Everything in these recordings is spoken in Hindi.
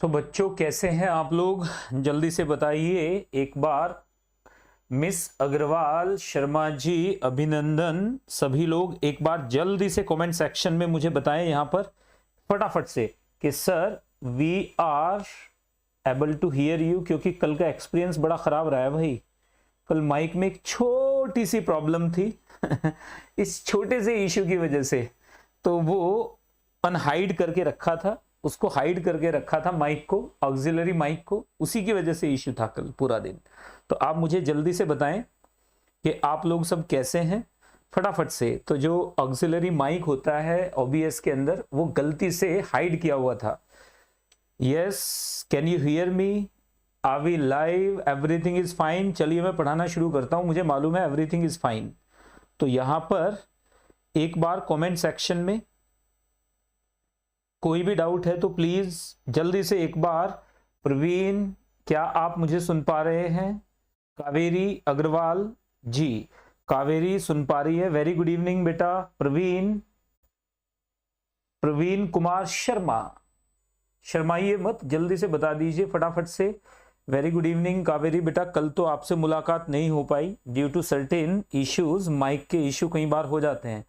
तो बच्चों कैसे हैं आप लोग, जल्दी से बताइए एक बार। मिस अग्रवाल, शर्मा जी, अभिनंदन, सभी लोग एक बार जल्दी से कमेंट सेक्शन में मुझे बताएं यहाँ पर फटाफट से कि sir we are able to hear you. क्योंकि कल का एक्सपीरियंस बड़ा खराब रहा है भाई। कल माइक में एक छोटी सी प्रॉब्लम थी इस छोटे से इश्यू की वजह से तो वो अनहाइड करके रखा था, उसको हाइड करके रखा था माइक को, ऑक्सिलरी माइक को, उसी की वजह से इश्यू था कल पूरा दिन। तो आप मुझे जल्दी से बताएं कि आप लोग सब कैसे हैं फटाफट से। तो जो ऑक्सिलरी माइक होता है OBS के अंदर वो गलती से हाइड किया हुआ था। Yes, can you hear me? Are we live? Everything is fine. चलिए मैं पढ़ाना शुरू करता हूं। मुझे मालूम है एवरीथिंग इज फाइन। तो यहां पर एक बार कमेंट सेक्शन में कोई भी डाउट है तो प्लीज जल्दी से एक बार। प्रवीण, क्या आप मुझे सुन पा रहे हैं? कावेरी अग्रवाल जी, कावेरी सुन पा रही है। वेरी गुड इवनिंग बेटा। प्रवीण कुमार शर्मा, शर्माइए मत, जल्दी से बता दीजिए फटाफट से। वेरी गुड इवनिंग कावेरी बेटा। कल तो आपसे मुलाकात नहीं हो पाई due to certain issues. Mike के इश्यू कई बार हो जाते हैं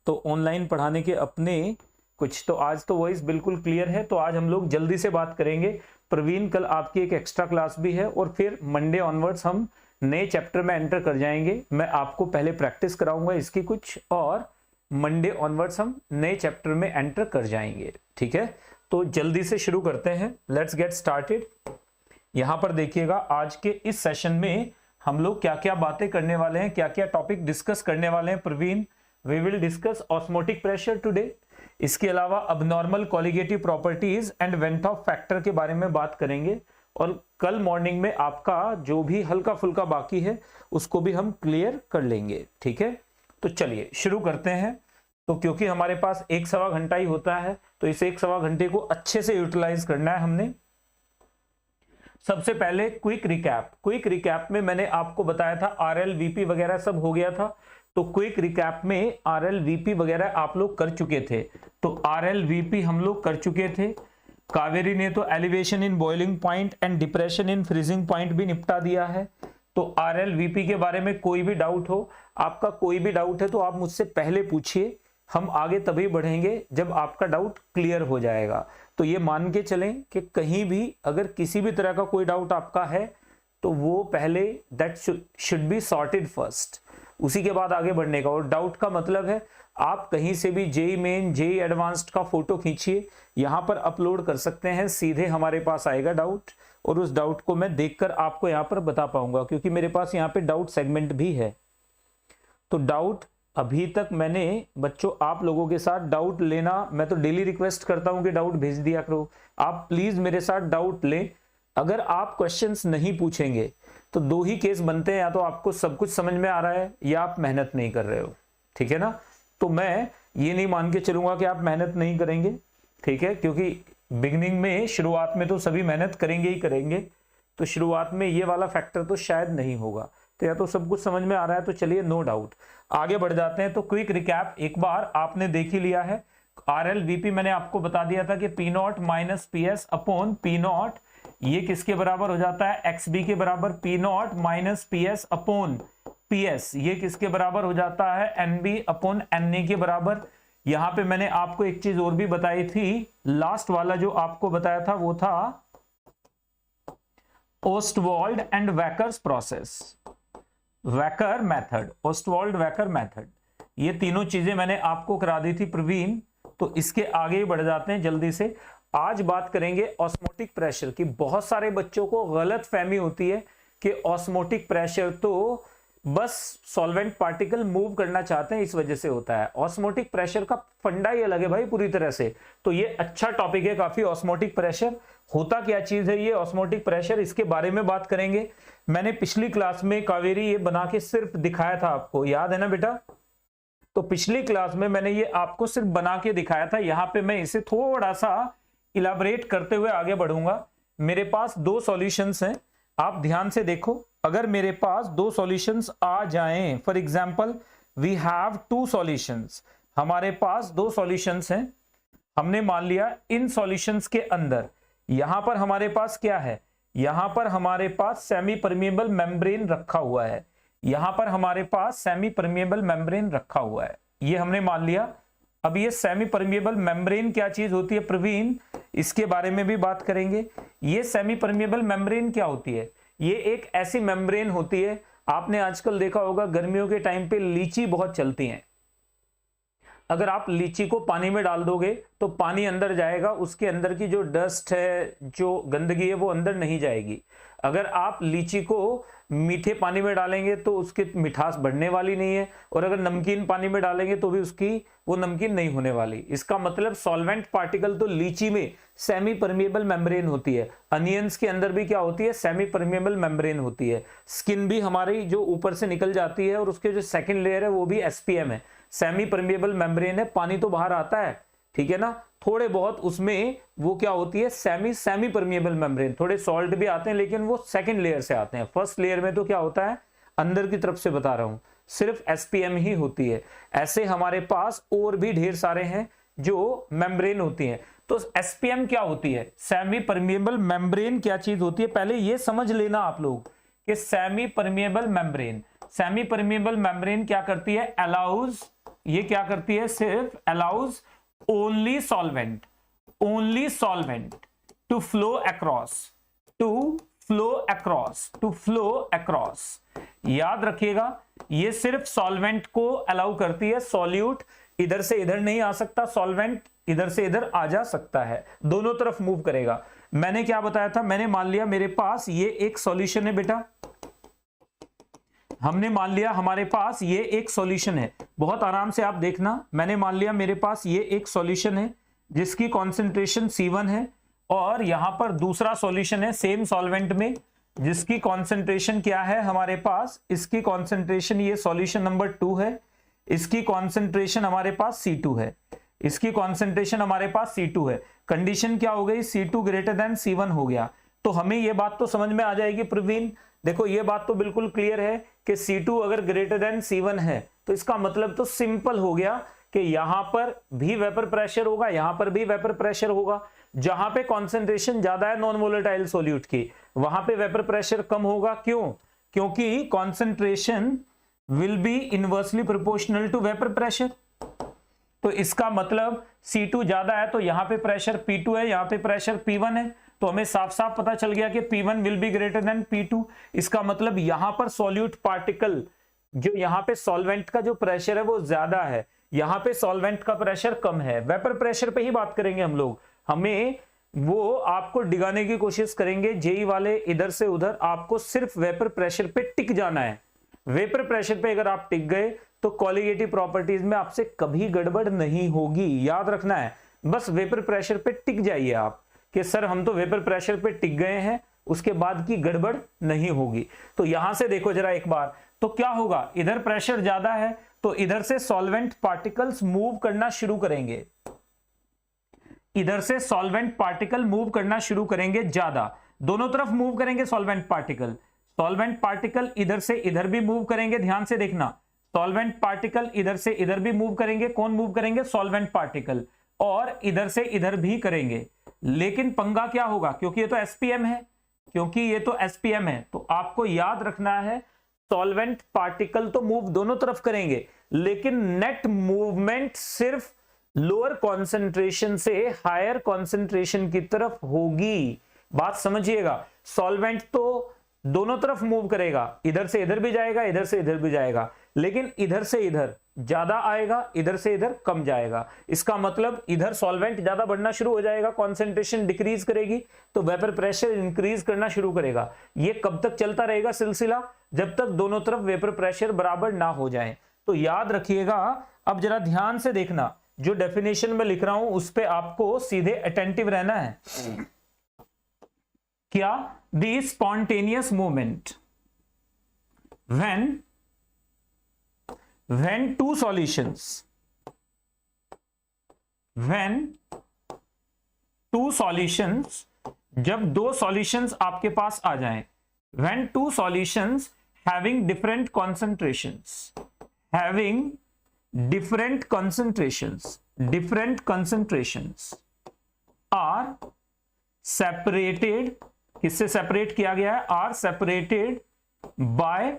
तो ऑनलाइन पढ़ाने के अपने कुछ। तो आज तो वॉइस बिल्कुल क्लियर है। तो आज हम लोग जल्दी से बात करेंगे। प्रवीण, कल आपकी एक एक्स्ट्रा क्लास भी है और फिर मंडे ऑनवर्ड्स हम नए चैप्टर में एंटर कर जाएंगे। मैं आपको पहले प्रैक्टिस कराऊंगा इसकी कुछ, और मंडे ऑनवर्ड्स हम नए चैप्टर में एंटर कर जाएंगे। ठीक है, तो जल्दी से शुरू करते हैं। Let's get started. यहां पर देखिएगा आज के इस सेशन में हम लोग क्या क्या बातें करने वाले हैं, क्या क्या टॉपिक डिस्कस करने वाले हैं। Praveen, we will discuss osmotic pressure today. इसके अलावा abnormal colligative properties and van't Hoff factor के बारे में बात करेंगे। और कल मॉर्निंग में आपका जो भी हल्का फुल्का बाकी है उसको भी हम क्लियर कर लेंगे। ठीक है, तो चलिए शुरू करते हैं। तो क्योंकि हमारे पास 1-1.25 घंटा ही होता है तो इस 1-1.25 घंटे को अच्छे से यूटिलाइज करना है हमने। सबसे पहले क्विक रिकैप में मैंने आपको बताया था RL VP वगैरह सब हो गया था। तो क्विक रिकैप में RL VP वगैरह आप लोग कर चुके थे। तो RL VP हम लोग कर चुके थे। कावेरी ने तो elevation in boiling point and depression in freezing point भी निपटा दिया है। तो RL VP के बारे में कोई भी डाउट हो, आपका कोई भी डाउट है तो आप मुझसे पहले पूछिए। हम आगे तभी बढ़ेंगे जब आपका डाउट क्लियर हो जाएगा। तो ये मान के चलें कि कहीं भी अगर किसी भी तरह का कोई डाउट आपका है तो वो पहले that should be sorted first, उसी के बाद आगे बढ़ने का। और डाउट का मतलब है आप कहीं से भी जेई मेन जेई एडवांस्ड का फोटो खींचिए, यहां पर अपलोड कर सकते हैं, सीधे हमारे पास आएगा डाउट और उस डाउट को मैं देखकर आपको यहां पर बता पाऊंगा क्योंकि मेरे पास यहां पे डाउट सेगमेंट भी है। तो डाउट अभी तक मैंने बच्चों आप लोगों के साथ डाउट लेना, मैं तो डेली रिक्वेस्ट करता हूं कि डाउट भेज दिया करो। आप प्लीज मेरे साथ डाउट लें। अगर आप क्वेश्चंस नहीं पूछेंगे तो दो ही केस बनते हैं, या तो आपको सब कुछ समझ में आ रहा है या आप मेहनत नहीं कर रहे हो। ठीक है ना? तो मैं ये नहीं मान के चलूंगा कि आप मेहनत नहीं करेंगे। ठीक है, क्योंकि बिगिनिंग में शुरुआत में तो सभी मेहनत करेंगे ही करेंगे, तो शुरुआत में ये वाला फैक्टर तो शायद नहीं होगा। तो या तो सब कुछ समझ में आ रहा है तो चलिए नो डाउट आगे बढ़ जाते हैं। तो क्विक रिकैप एक बार आपने देख ही लिया है। RL VP मैंने आपको बता दिया था कि P0 minus PS upon P0 ये किसके बराबर हो जाता है? XB के बराबर। P0 minus PS upon PS ये किसके बराबर हो जाता है? NB अपॉन NA के बराबर। यहां पे मैंने आपको एक चीज और भी बताई थी, लास्ट वाला जो आपको बताया था वो था Ostwald and Wacker's process, Wacker method, Ostwald Wacker method, ये तीनों चीजें मैंने आपको करा दी थी प्रवीण। तो इसके आगे बढ़ जाते हैं जल्दी से। आज बात करेंगे ऑस्मोटिक प्रेशर की। बहुत सारे बच्चों को गलत फहमी होती है कि ऑस्मोटिक प्रेशर तो बस सॉल्वेंट पार्टिकल मूव करना चाहते हैं इस वजह से होता है। ऑस्मोटिक प्रेशर का फंडा ही अलग है भाई पूरी तरह से। तो ये अच्छा टॉपिक है काफी। ऑस्मोटिक प्रेशर होता क्या चीज है ये ऑस्मोटिक प्रेशर, इसके बारे में बात करेंगे। मैंने पिछली क्लास में कावेरी ये बना के सिर्फ दिखाया था, आपको याद है ना बेटा? तो पिछली क्लास में मैंने ये आपको सिर्फ बना के दिखाया था। यहां पे मैं इसे थोड़ा सा इलाबरेट करते हुए आगे बढ़ूंगा। मेरे पास 2 सॉल्यूशंस हैं, आप ध्यान से देखो। अगर मेरे पास 2 सॉल्यूशंस आ जाएं, for example we have 2 solutions, हमारे पास 2 सॉल्यूशंस हैं। हमने मान लिया इन सॉल्यूशंस के अंदर यहां पर हमारे पास क्या है, यहां पर हमारे पास सेमी परमिएबल मेम्ब्रेन रखा हुआ है, यहां पर हमारे पास सेमी परमिएबल मेम्ब्रेन रखा हुआ है, ये हमने मान लिया। अब ये सेमी परमिएबल मेम्ब्रेन क्या चीज होती है प्रवीण, इसके बारे में भी बात करेंगे। ये सेमी परमिएबल मेम्ब्रेन क्या होती है, ये एक ऐसी मेम्ब्रेन होती है, आपने आजकल देखा होगा गर्मियों के टाइम पे लीची बहुत चलती है, अगर आप लीची को पानी में डाल दोगे तो पानी अंदर जाएगा, उसके अंदर की जो डस्ट है, जो गंदगी है वो अंदर नहीं जाएगी। अगर आप लीची को मीठे पानी में डालेंगे तो उसकी मिठास बढ़ने वाली नहीं है, और अगर नमकीन पानी में डालेंगे तो भी उसकी वो नमकीन नहीं होने वाली। इसका मतलब सॉल्वेंट पार्टिकल तो लीची में सेमी परमिएबल मेम्ब्रेन होती है, अनियंस के अंदर भी क्या होती है, सेमी परमिएबल मेम्ब्रेन होती है। स्किन भी हमारी जो ऊपर से निकल जाती है और उसके जो सेकंड लेयर है वो भी एसपीएम है, सेमी परमिएबल मेम्ब्रेन है, पानी तो बाहर आता है, ठीक है ना, थोड़े बहुत उसमें वो क्या होती है, सेमी परमिएबल मेम्ब्रेन, थोड़े सॉल्ट भी आते हैं लेकिन वो सेकंड लेयर से आते हैं। फर्स्ट लेयर में तो क्या होता है, अंदर की तरफ से बता रहा हूं, सिर्फ एसपीएम ही होती है। ऐसे हमारे पास और भी ढेर सारे हैं जो मेम्ब्रेन होती हैं। तो एसपीएम क्या होती है, सेमी परमिएबल मेम्ब्रेन क्या चीज होती है, पहले ये समझ लेना आप लोग कि semi permeable membrane, semi permeable membrane क्या करती है, अलाउज, ये क्या करती है, सिर्फ allows only solvent to flow across, याद रखिएगा ये सिर्फ सॉल्वेंट को अलाउ करती है, सॉल्यूट इधर से इधर नहीं आ सकता, सॉल्वेंट इधर से इधर आ जा सकता है, दोनों तरफ मूव करेगा। मैंने क्या बताया था, मैंने मान लिया मेरे पास ये एक सॉल्यूशन है बेटा, हमने मान लिया हमारे पास ये एक सॉल्यूशन है, बहुत आराम से आप देखना, मैंने मान लिया मेरे पास ये एक सॉल्यूशन है जिसकी कॉन्सेंट्रेशन C1 है, और यहां पर दूसरा सॉल्यूशन है सेम सॉल्वेंट में जिसकी कॉन्सेंट्रेशन क्या है हमारे पास, इसकी कॉन्सेंट्रेशन, ये सॉल्यूशन नंबर 2 है, इसकी कॉन्सेंट्रेशन हमारे पास C2 है, इसकी कॉन्सेंट्रेशन हमारे पास C2 है। कंडीशन क्या हो गई, C2 ग्रेटर देन C1 हो गया। तो हमें ये बात तो समझ में आ जाएगी प्रवीण, देखो ये बात तो बिल्कुल क्लियर है कि C2 अगर ग्रेटर देन C1 है तो इसका मतलब तो सिंपल हो गया कि यहां पर भी वेपर प्रेशर होगा, यहां पर भी वेपर प्रेशर होगा। जहां पे कॉन्सेंट्रेशन ज्यादा है नॉन वोलेटाइल सॉल्यूट की, वहां पे वेपर प्रेशर कम होगा। क्यों, क्योंकि concentration will be inversely proportional to vapour pressure. तो इसका मतलब C2 ज्यादा है तो यहां पे प्रेशर P2 है, यहां पे प्रेशर P1 है, तो हमें साफ साफ पता चल गया कि P1 will be greater than P2। इसका मतलब यहां पर सॉल्यूट पार्टिकल, जो यहां पे सॉल्वेंट का जो प्रेशर है वो ज्यादा है, यहां पे सॉल्वेंट का प्रेशर कम है। वेपर प्रेशर पे ही बात करेंगे हम लोग, हमें वो आपको डिगाने की कोशिश करेंगे जेई वाले इधर से उधर, आपको सिर्फ वेपर प्रेशर पे टिक जाना है। वेपर प्रेशर पे अगर आप टिक गए तो कोलिगेटिव प्रॉपर्टीज में आपसे कभी गड़बड़ नहीं होगी, याद रखना है। बस वेपर प्रेशर पे टिक जाइए आप कि सर हम तो वेपर प्रेशर पे टिक गए हैं, उसके बाद की गड़बड़ नहीं होगी। तो यहां से देखो जरा एक बार, तो क्या होगा, इधर प्रेशर ज्यादा है तो इधर से सॉल्वेंट पार्टिकल्स मूव करना शुरू करेंगे, इधर से सॉल्वेंट पार्टिकल मूव करना शुरू करेंगे, ज्यादा दोनों तरफ मूव करेंगे सॉल्वेंट पार्टिकल। सॉल्वेंट पार्टिकल इधर से इधर भी मूव करेंगे, ध्यान से देखना, सॉल्वेंट पार्टिकल इधर से इधर भी मूव करेंगे। कौन मूव करेंगे, सॉल्वेंट पार्टिकल, और इधर से इधर भी करेंगे। लेकिन पंगा क्या होगा, क्योंकि ये तो एसपीएम है, क्योंकि ये तो एसपीएम है, तो आपको याद रखना है सॉल्वेंट पार्टिकल तो मूव दोनों तरफ करेंगे, लेकिन नेट मूवमेंट सिर्फ लोअर कॉन्सेंट्रेशन से हायर कॉन्सेंट्रेशन की तरफ होगी। बात समझिएगा, सॉल्वेंट तो दोनों तरफ मूव करेगा, इधर से इधर भी जाएगा, इधर से इधर भी जाएगा, लेकिन इधर से इधर ज्यादा आएगा, इधर से इधर कम जाएगा। इसका मतलब इधर सॉल्वेंट ज्यादा बढ़ना शुरू हो जाएगा, कॉन्सेंट्रेशन डिक्रीज करेगी तो वेपर प्रेशर इंक्रीज करना शुरू करेगा। ये कब तक चलता रहेगा सिलसिला, जब तक दोनों तरफ वेपर प्रेशर बराबर ना हो जाए। तो याद रखिएगा, अब जरा ध्यान से देखना, जो डेफिनेशन में लिख रहा हूं उस पे आपको सीधे अटेंटिव रहना है। क्या, the spontaneous movement when two solutions जब दो सॉल्यूशंस आपके पास आ जाएं, when two solutions having different concentrations are separated, किससे सेपरेट किया गया है, are separated by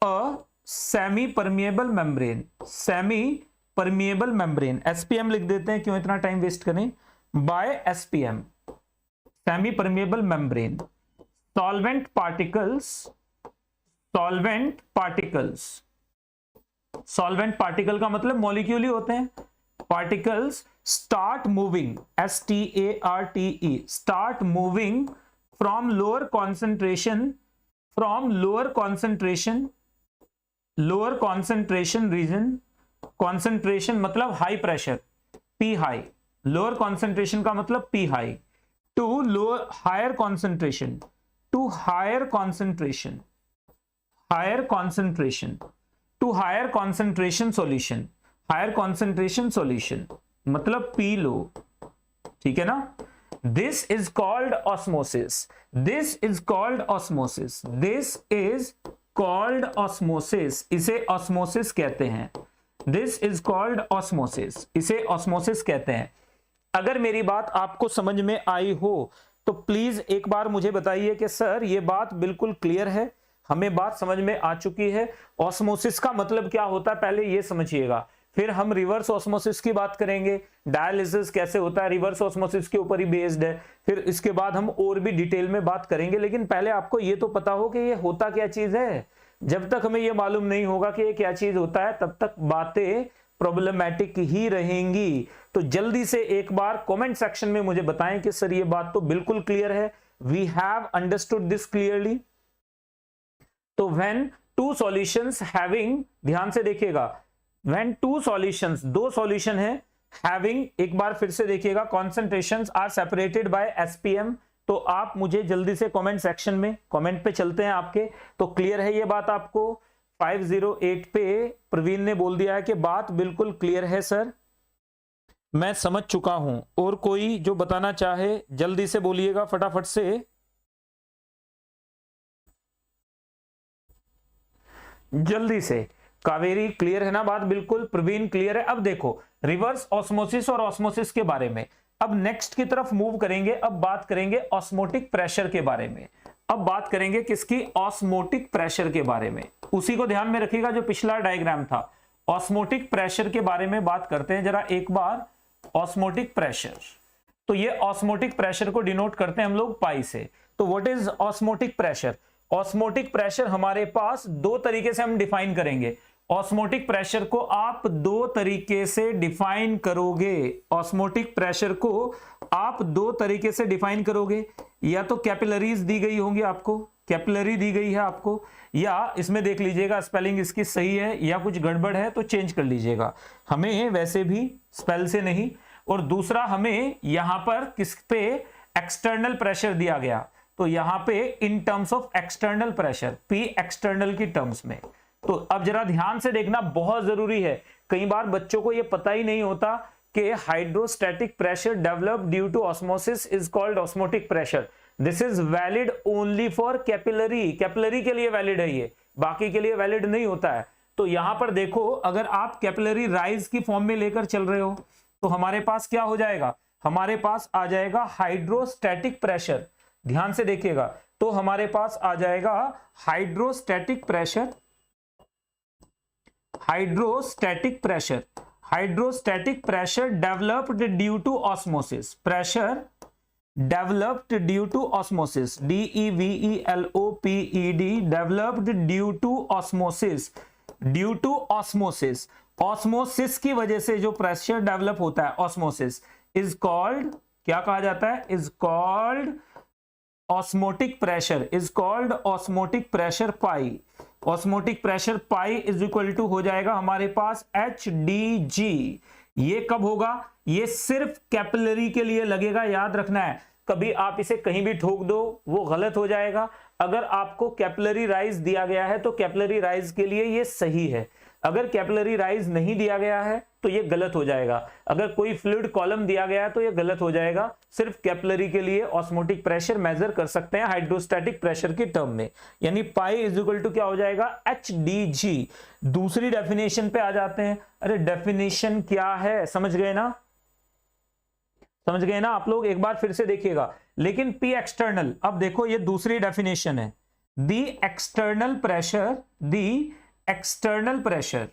a semi permeable membrane, semi permeable membrane, SPM लिख देते हैं, क्यों इतना टाइम वेस्ट करें, by SPM, semi permeable membrane, solvent particles, solvent particles, solvent particle का मतलब मॉलिक्यूल ही होते हैं, particles start moving, STARTE, start moving from lower concentration, from lower concentration, lower concentration region, concentration मतलब high pressure, P high, lower concentration का मतलब P high, to lower higher concentration, to higher concentration, higher concentration, to higher concentration solution, higher concentration solution मतलब P लो, ठीक है ना। This is called osmosis, this is called osmosis, this is called osmosis, इसे ऑस्मोसिस कहते हैं, दिस इज कॉल्ड ऑस्मोसिस, इसे ऑस्मोसिस कहते हैं। अगर मेरी बात आपको समझ में आई हो तो प्लीज एक बार मुझे बताइए कि सर ये बात बिल्कुल क्लियर है, हमें बात समझ में आ चुकी है। ऑस्मोसिस का मतलब क्या होता है पहले ये समझिएगा, फिर हम रिवर्स ऑस्मोसिस की बात करेंगे, डायलिसिस कैसे होता है रिवर्स ऑस्मोसिस के ऊपर ही बेस्ड है, फिर इसके बाद हम और भी डिटेल में बात करेंगे। लेकिन पहले आपको ये तो पता हो कि ये होता क्या चीज है। जब तक हमें ये मालूम नहीं होगा कि ये क्या चीज होता है तब तक बातें प्रॉब्लमैटिक ही रहेंगी। तो जल्दी से एक बार कमेंट सेक्शन में मुझे बताएं कि सर ये बात तो बिल्कुल क्लियर है, we have understood this clearly. तो व्हेन टू सॉल्यूशंस हैविंग, ध्यान से देखिएगा, व्हेन टू सॉल्यूशंस, दो सॉल्यूशन है, हैविंग, एक बार फिर से देखिएगा, concentrations are separated by SPM. तो आप मुझे जल्दी से कमेंट सेक्शन में, कमेंट पे चलते हैं आपके, तो क्लियर है ये बात आपको। 508 पे प्रवीण ने बोल दिया है कि बात बिल्कुल क्लियर है सर, मैं समझ चुका हूं। और कोई जो बताना चाहे जल्दी से बोलिएगा फटाफट से, जल्दी से। कावेरी क्लियर है ना बात बिल्कुल, प्रवीण क्लियर है। अब देखो रिवर्स ऑस्मोसिस और ऑस्मोसिस के बारे में, अब नेक्स्ट की तरफ मूव करेंगे। अब बात करेंगे ऑस्मोटिक प्रेशर के बारे में, अब बात करेंगे किसकी, ऑस्मोटिक प्रेशर के बारे में। उसी को ध्यान में रखिएगा जो पिछला डायग्राम था, ऑस्मोटिक प्रेशर के बारे में बात करते हैं जरा एक बार। ऑस्मोटिक प्रेशर, तो ये ऑस्मोटिक प्रेशर को डिनोट करते हैं हम लोग पाई से। तो what is osmotic pressure? Osmotic pressure हमारे पास दो तरीके से हम डिफाइन करेंगे। ऑस्मोटिक प्रेशर को आप दो तरीके से डिफाइन करोगे, ऑस्मोटिक प्रेशर को आप दो तरीके से डिफाइन करोगे। या तो कैपिलरीज दी गई होंगी आपको, कैपिलरी दी गई है आपको, या इसमें देख लीजिएगा स्पेलिंग इसकी सही है या कुछ गड़बड़ है तो चेंज कर लीजिएगा, हमें वैसे भी स्पेल से नहीं। और दूसरा हमें यहां पर किस पे एक्सटर्नल प्रेशर दिया गया, तो यहां पे in terms of external pressure, P external की टर्म्स में। तो अब जरा ध्यान से देखना, बहुत जरूरी है। कई बार बच्चों को यह पता ही नहीं होता कि hydrostatic pressure developed due to osmosis is called osmotic pressure. This is valid only for capillary, capillary के लिए वैलिड है ये, बाकी के लिए वैलिड नहीं होता है। तो यहां पर देखो, अगर आप कैपिलरी राइज की फॉर्म में लेकर चल रहे हो तो हमारे पास क्या हो जाएगा, हमारे पास आ जाएगा हाइड्रोस्टैटिक प्रेशर। ध्यान से देखिएगा, तो हमारे पास आ जाएगा hydrostatic pressure, hydrostatic pressure, hydrostatic pressure developed due to osmosis, pressure developed due to osmosis, DEVELOPED, developed due to osmosis, due to osmosis. Osmosis की वजह से जो प्रेशर डेवलप होता है, ऑस्मोसिस, इज कॉल्ड, क्या कहा जाता है, is called osmotic pressure, is called osmotic pressure pi. Osmotic pressure pi is equal to हो जाएगा हमारे पास HDG। ये कब होगा, ये सिर्फ कैपिलरी के लिए लगेगा, याद रखना है। कभी आप इसे कहीं भी ठोक दो वो गलत हो जाएगा। अगर आपको कैपिलरी राइज दिया गया है तो कैपिलरी राइज के लिए ये सही है, अगर कैपिलरी राइज नहीं दिया गया है तो ये गलत हो जाएगा। अगर कोई फ्लूइड कॉलम दिया गया है तो ये गलत हो जाएगा। सिर्फ कैपिलरी के लिए ऑस्मोटिक प्रेशर मेजर कर सकते हैं हाइड्रोस्टैटिक प्रेशर के टर्म में, यानी पाई इज इक्वल टू क्या हो जाएगा, HDG। दूसरी डेफिनेशन पे आ जाते हैं। अरे डेफिनेशन क्या है, समझ गए ना, समझ गए ना आप लोग, एक बार फिर से देखिएगा। लेकिन P एक्सटर्नल, अब देखो ये दूसरी डेफिनेशन है, the external pressure, the external pressure,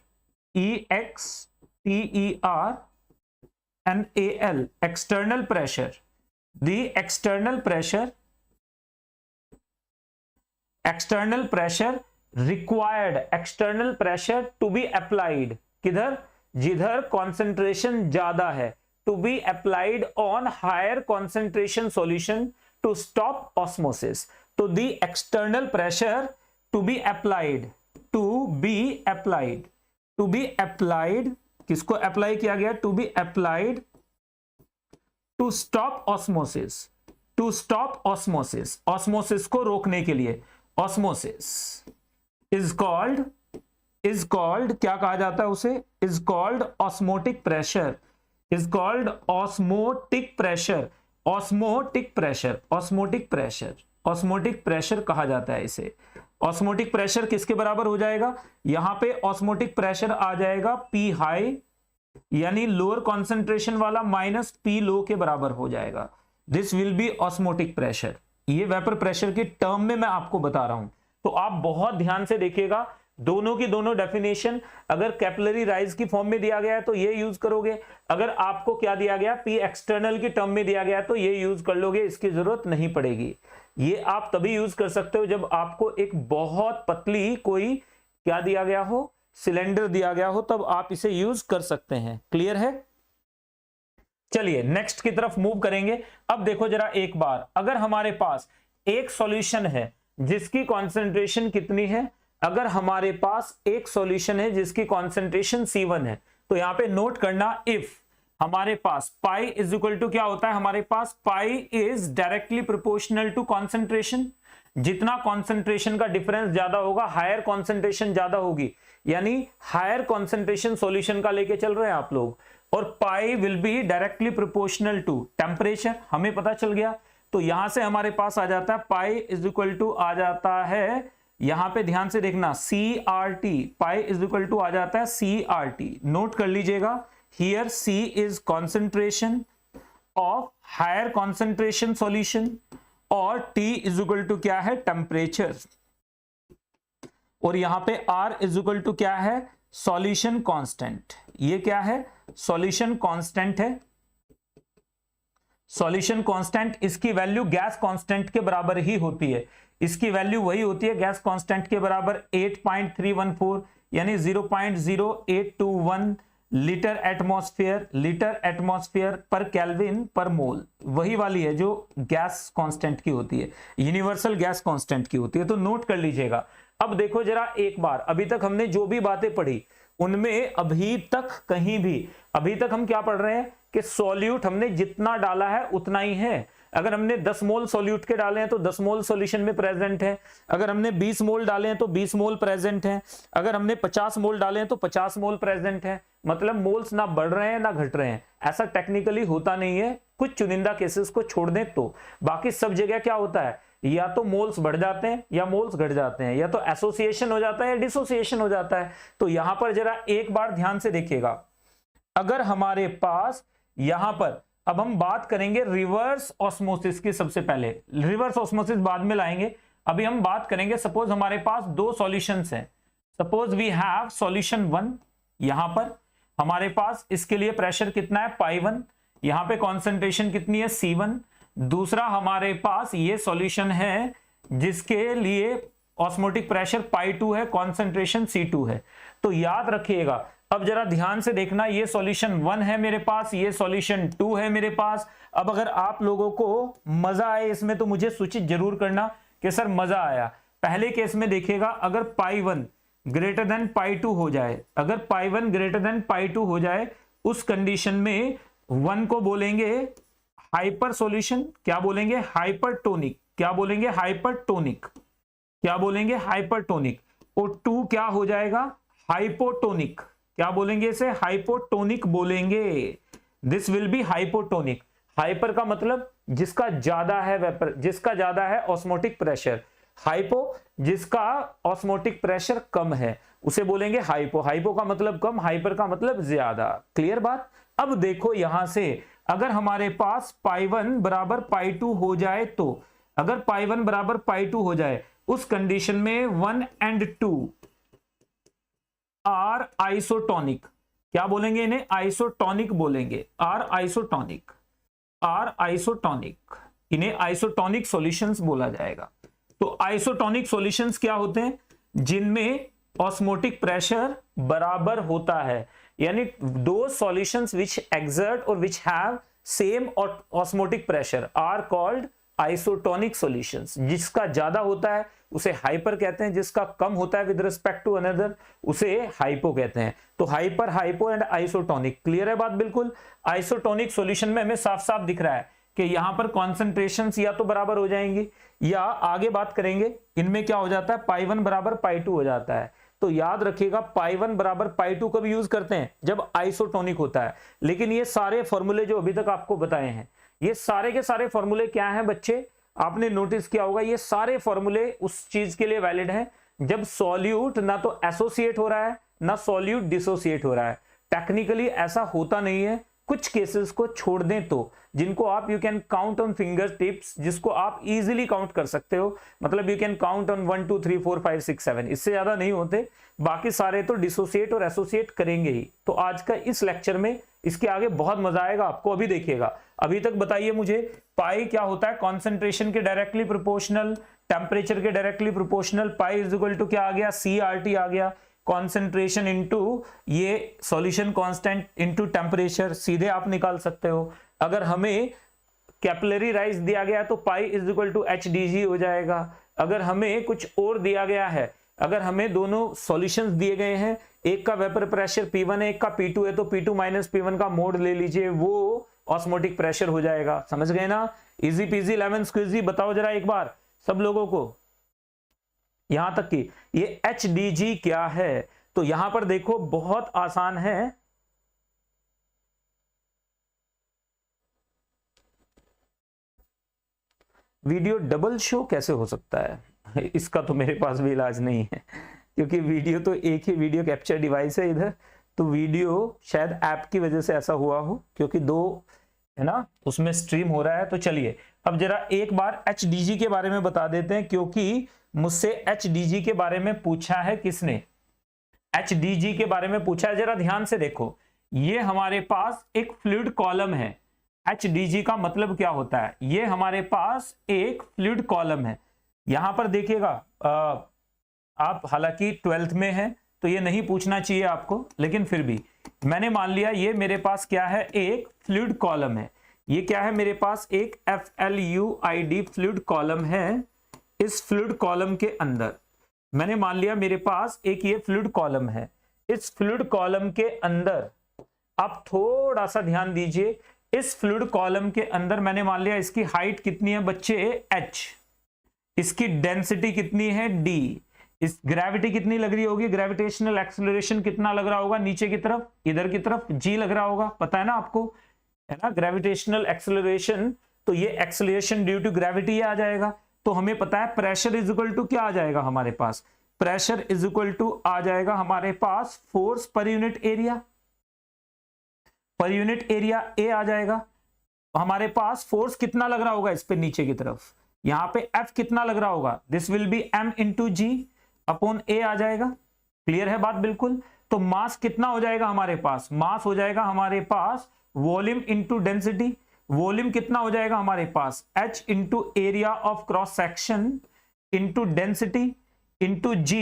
EXTERNAL, external pressure, the external pressure, external pressure required, external pressure to be applied, किधर, जिधर कॉन्सेंट्रेशन ज्यादा है, to be applied on higher concentration solution to stop osmosis. तो the external pressure to be applied, to be applied, to be applied, किसको अप्लाई किया गया, to be applied to stop osmosis, to stop osmosis, osmosis को रोकने के लिए, ऑस्मोसिस इज कॉल्ड, क्या कहा जाता है उसे, is called osmotic pressure, is called osmotic pressure, osmotic pressure, osmotic pressure, osmotic pressure कहा जाता है इसे। ऑस्मोटिक प्रेशर किसके बराबर हो जाएगा, यहां पे ऑस्मोटिक प्रेशर आ जाएगा P हाई, यानी लोअर कॉन्सेंट्रेशन वाला माइनस P लो के बराबर हो जाएगा। This will B osmotic pressure. ये वेपर प्रेशर की टर्म में मैं आपको बता रहा हूं, तो आप बहुत ध्यान से देखिएगा। दोनों की दोनों डेफिनेशन, अगर कैपिलरी राइज की फॉर्म में दिया गया है तो ये यूज करोगे, अगर आपको क्या दिया गया, P एक्सटर्नल की टर्म में दिया गया तो ये यूज कर लोगे, इसकी जरूरत नहीं पड़ेगी। ये आप तभी यूज कर सकते हो जब आपको एक बहुत पतली कोई क्या दिया गया हो, सिलेंडर दिया गया हो, तब आप इसे यूज कर सकते हैं। क्लियर है? चलिए नेक्स्ट की तरफ मूव करेंगे। अब देखो जरा एक बार, अगर हमारे पास एक सॉल्यूशन है जिसकी कॉन्सेंट्रेशन कितनी है, अगर हमारे पास एक सॉल्यूशन है जिसकी कॉन्सेंट्रेशन C1 है, तो यहां पे नोट करना, इफ हमारे पास पाई इज इक्वल टू क्या होता है, हमारे पास pi is directly proportional to concentration. जितना कॉन्सेंट्रेशन का डिफरेंस ज्यादा होगा, हायर कॉन्सेंट्रेशन ज्यादा होगी, यानी हायर कॉन्सेंट्रेशन सॉल्यूशन का लेके चल रहे हैं आप लोग, और pi will be directly proportional to temperature, हमें पता चल गया। तो यहां से हमारे पास आ जाता है पाई इज इक्वल टू आ जाता है, यहां पे ध्यान से देखना, CRT, pi is equal to आ जाता है CRT। नोट कर लीजिएगा, here C is concentration of higher concentration solution, और T इज इक्वल टू क्या है, टेम्परेचर, और यहां पे R इज इक्वल टू क्या है, सॉल्यूशन कांस्टेंट। ये क्या है, सॉल्यूशन कांस्टेंट है, सॉल्यूशन कांस्टेंट, इसकी वैल्यू गैस कांस्टेंट के बराबर ही होती है, इसकी वैल्यू वही होती है गैस कांस्टेंट के बराबर 8.314, यानी 0.0821 लीटर एटमॉस्फेयर पर केल्विन पर मोल, वही वाली है जो गैस कांस्टेंट की होती है, यूनिवर्सल गैस कांस्टेंट की होती है। तो नोट कर लीजिएगा। अब देखो जरा एक बार, अभी तक हमने जो भी बातें पढ़ी उनमें अभी तक कहीं भी, अभी तक हम क्या पढ़ रहे हैं कि सॉल्यूट हमने जितना डाला है उतना ही है। अगर हमने 10 मोल सॉल्यूट के डाले हैं तो 10 मोल सॉल्यूशन में प्रेजेंट है, अगर हमने 20 मोल डाले हैं तो 20 मोल प्रेजेंट है, अगर हमने 50 मोल डाले हैं तो 50 मोल प्रेजेंट है। मतलब मोल्स ना बढ़ रहे हैं ना घट रहे हैं, ऐसा टेक्निकली होता नहीं है, कुछ चुनिंदा केसेस को छोड़ दें तो। बाकी सब जगह क्या होता है, या तो मोल्स बढ़ जाते हैं या मोल्स घट जाते हैं, या तो एसोसिएशन हो जाता है या डिसोसिएशन हो जाता है। तो यहां पर जरा एक बार ध्यान से देखिएगा, अगर हमारे पास यहां पर, अब हम बात करेंगे रिवर्स ऑस्मोसिस की, सबसे पहले रिवर्स ऑस्मोसिस बाद में लाएंगे, अभी हम बात करेंगे, सपोज हमारे पास दो सॉल्यूशंस हैं, सपोज वी हैव सॉल्यूशन 1, यहां पर हमारे पास इसके लिए प्रेशर कितना है पाई1, यहां पे कॉन्सेंट्रेशन कितनी है C1, दूसरा हमारे पास ये सॉल्यूशन है जिसके लिए ऑस्मोटिक प्रेशर पाई2 है, कॉन्सेंट्रेशन C2 है। तो याद रखिएगा, अब जरा ध्यान से देखना, ये सॉल्यूशन 1 है मेरे पास, ये सॉल्यूशन 2 है मेरे पास। अब अगर आप लोगों को मजा आए इसमें तो मुझे सूचित जरूर करना कि सर मजा आया। पहले केस में देखिएगा, अगर पाई1 ग्रेटर देन पाई2 हो जाए, अगर पाई1 ग्रेटर देन पाई2 हो जाए, उस कंडीशन में 1 को बोलेंगे हाइपर सॉल्यूशन, क्या बोलेंगे, हाइपरटोनिक, क्या बोलेंगे, हाइपरटोनिक, क्या बोलेंगे, हाइपरटोनिक, और 2 क्या हो जाएगा, हाइपोटोनिक, क्या बोलेंगे इसे, हाइपोटोनिक बोलेंगे। This will B hypotonic. Hyper का मतलब जिसका ज्यादा है वेपर, जिसका ज्यादा है ऑस्मोटिक प्रेशर, हाइपो जिसका ऑस्मोटिक प्रेशर कम है उसे बोलेंगे हाइपो। हाइपो का मतलब कम, हाइपर का मतलब ज्यादा। क्लियर बात? अब देखो यहां से अगर हमारे पास पाई1 बराबर पाई2 हो जाए, तो अगर पाई1 बराबर पाई2 हो जाए, उस कंडीशन में 1 and 2 आर आइसोटोनिक। क्या बोलेंगे इन्हें? आइसोटोनिक बोलेंगे। आर आइसोटोनिक, आर आइसोटोनिक, इन्हें आइसोटोनिक सॉल्यूशंस बोला जाएगा। तो आइसोटोनिक सॉल्यूशंस क्या होते हैं? जिनमें ऑस्मोटिक प्रेशर बराबर होता है, यानी दो सॉल्यूशंस विच एक्सर्ट और which have same osmotic pressure are called isotonic solutions. जिसका ज्यादा होता है उसे हाइपर कहते हैं, जिसका कम होता है विद रिस्पेक्ट टू अनदर उसे हाइपो कहते हैं। तो hyper, hypo and isotonic. Clear है बात? बिल्कुल। आइसोटोनिक सॉल्यूशन में हमें साफ साफ दिख रहा है कि यहां पर कॉन्सेंट्रेशंस या तो बराबर हो जाएंगी, या आगे बात करेंगे इनमें क्या हो जाता है, पाई1 बराबर पाई2 हो जाता है। तो याद रखिएगा पाई1 बराबर पाई2 कब यूज करते हैं? जब आइसोटोनिक होता है। लेकिन ये सारे फॉर्मूले जो अभी तक आपको बताए हैं, ये सारे के सारे फॉर्मूले क्या हैं बच्चे? आपने नोटिस किया होगा ये सारे फॉर्मूले उस चीज के लिए वैलिड हैं जब सॉल्यूट ना तो एसोसिएट हो रहा है ना सॉल्यूट डिसोसिएट हो रहा है। टेक्निकली ऐसा होता नहीं है, कुछ केसेस को छोड़ दें तो, जिनको आप you can count on finger tips, जिसको आप इजीली काउंट कर सकते हो। मतलब यू कैन काउंट ऑन 1 2 3 4 5 6 7, इससे ज्यादा नहीं होते। बाकी सारे तो डिसोसिएट और एसोसिएट करेंगे ही। तो आज का इस लेक्चर में इसके आगे बहुत मजा आएगा आपको। अभी देखिएगा, अभी तक बताइए मुझे पाई क्या होता है? कॉन्सेंट्रेशन के डायरेक्टली प्रोपोर्शनल, टेम्परेचर के directly proportional. Pi is equal to क्या आ गया? CRT आ गया। कॉन्सेंट्रेशन इनटू ये सॉल्यूशन कांस्टेंट इनटू टेम्परेचर, सीधे आप निकाल सकते हो। अगर हमें कैपिलरी राइज दिया गया तो pi is equal to HDG हो जाएगा। अगर हमें कुछ और दिया गया है, अगर हमें दोनों सॉल्यूशंस दिए गए हैं, एक का वेपर प्रेशर P1 है, एक का P2 है, तो P2 माइनस P1 का मोड ले लीजिए, वो ऑस्मोटिक प्रेशर हो जाएगा। समझ गए ना? Easy peasy lemon squeezy. बताओ जरा एक बार सब लोगों को, यहां तक कि ये HDG क्या है? तो यहां पर देखो बहुत आसान है। वीडियो डबल शो कैसे हो सकता है? इसका तो मेरे पास भी इलाज नहीं है, क्योंकि वीडियो तो एक ही वीडियो कैप्चर डिवाइस है इधर। तो वीडियो शायद ऐप की वजह से ऐसा हुआ हो, क्योंकि दो है ना उसमें स्ट्रीम हो रहा है। तो चलिए अब जरा एक बार HDG के बारे में बता देते हैं, क्योंकि मुझसे HDG के बारे में पूछा है। किसने? HDG के बारे में पूछा है। जरा ध्यान से देखो, ये हमारे पास एक फ्लूइड कॉलम है। HDG का मतलब क्या होता है? ये हमारे पास एक फ्लूइड कॉलम है। यहां पर देखिएगा, आप हालांकि 12th में हैं तो ये नहीं पूछना चाहिए आपको, लेकिन फिर भी मैंने मान लिया ये मेरे पास क्या है, एक फ्लूइड कॉलम है। ये क्या है? मेरे पास एक FLUID फ्लूइड कॉलम है। इस फ्लूइड कॉलम के अंदर मैंने मान लिया मेरे पास एक ये फ्लूइड कॉलम है। इस फ्लूइड कॉलम के अंदर आप थोड़ा सा ध्यान दीजिए। इस फ्लूइड कॉलम के अंदर मैंने मान लिया इसकी हाइट कितनी है बच्चे? H। इसकी डेंसिटी कितनी है? D। इस ग्रेविटी कितनी लग रही होगी? ग्रेविटेशनल एक्सेलरेशन कितना लग रहा होगा? नीचे की तरफ, इधर की तरफ G लग रहा होगा, पता है ना आपको, है ना? ग्रेविटेशनल एक्सेलरेशन, तो ये एक्सेलरेशन ड्यू टू ग्रेविटी आ जाएगा। तो हमें पता है प्रेशर इज इक्वल टू क्या आ जाएगा हमारे पास? प्रेशर इज इक्वल टू आ जाएगा हमारे पास force per unit area. Per unit area A आ जाएगा। हमारे पास फोर्स कितना लग रहा होगा इस पे नीचे की तरफ? यहां पे F कितना लग रहा होगा? This will B M into G upon A आ जाएगा। क्लियर है बात? बिल्कुल। तो मास कितना हो जाएगा हमारे पास? मास हो जाएगा हमारे पास वॉल्यूम इंटू डेंसिटी। वॉल्यूम कितना हो जाएगा हमारे पास? H into area of cross section into density into G,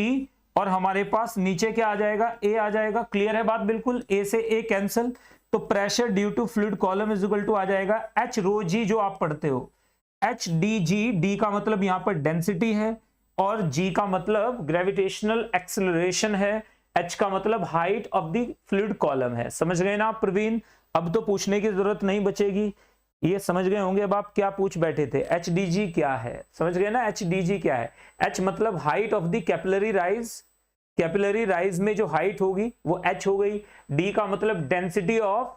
और हमारे पास नीचे क्या आ जाएगा? A आ जाएगा। क्लियर है बात? बिल्कुल। A से A कैंसिल, तो pressure due to fluid column is equal to आ जाएगा H रो G, जो आप पढ़ते हो HDG। D का मतलब यहां पर डेंसिटी है और G का मतलब ग्रेविटेशनल एक्सेलरेशन है, H का मतलब height of the fluid column है। समझ गए ना आप प्रवीण? अब तो पूछने की जरूरत नहीं बचेगी, ये समझ गए होंगे अब आप क्या पूछ बैठे थे। HDG क्या है? समझ गए ना HDG क्या है? H मतलब height of the capillary rise. Capillary rise में जो हाइट होगी वो H हो गई। D का मतलब डेंसिटी ऑफ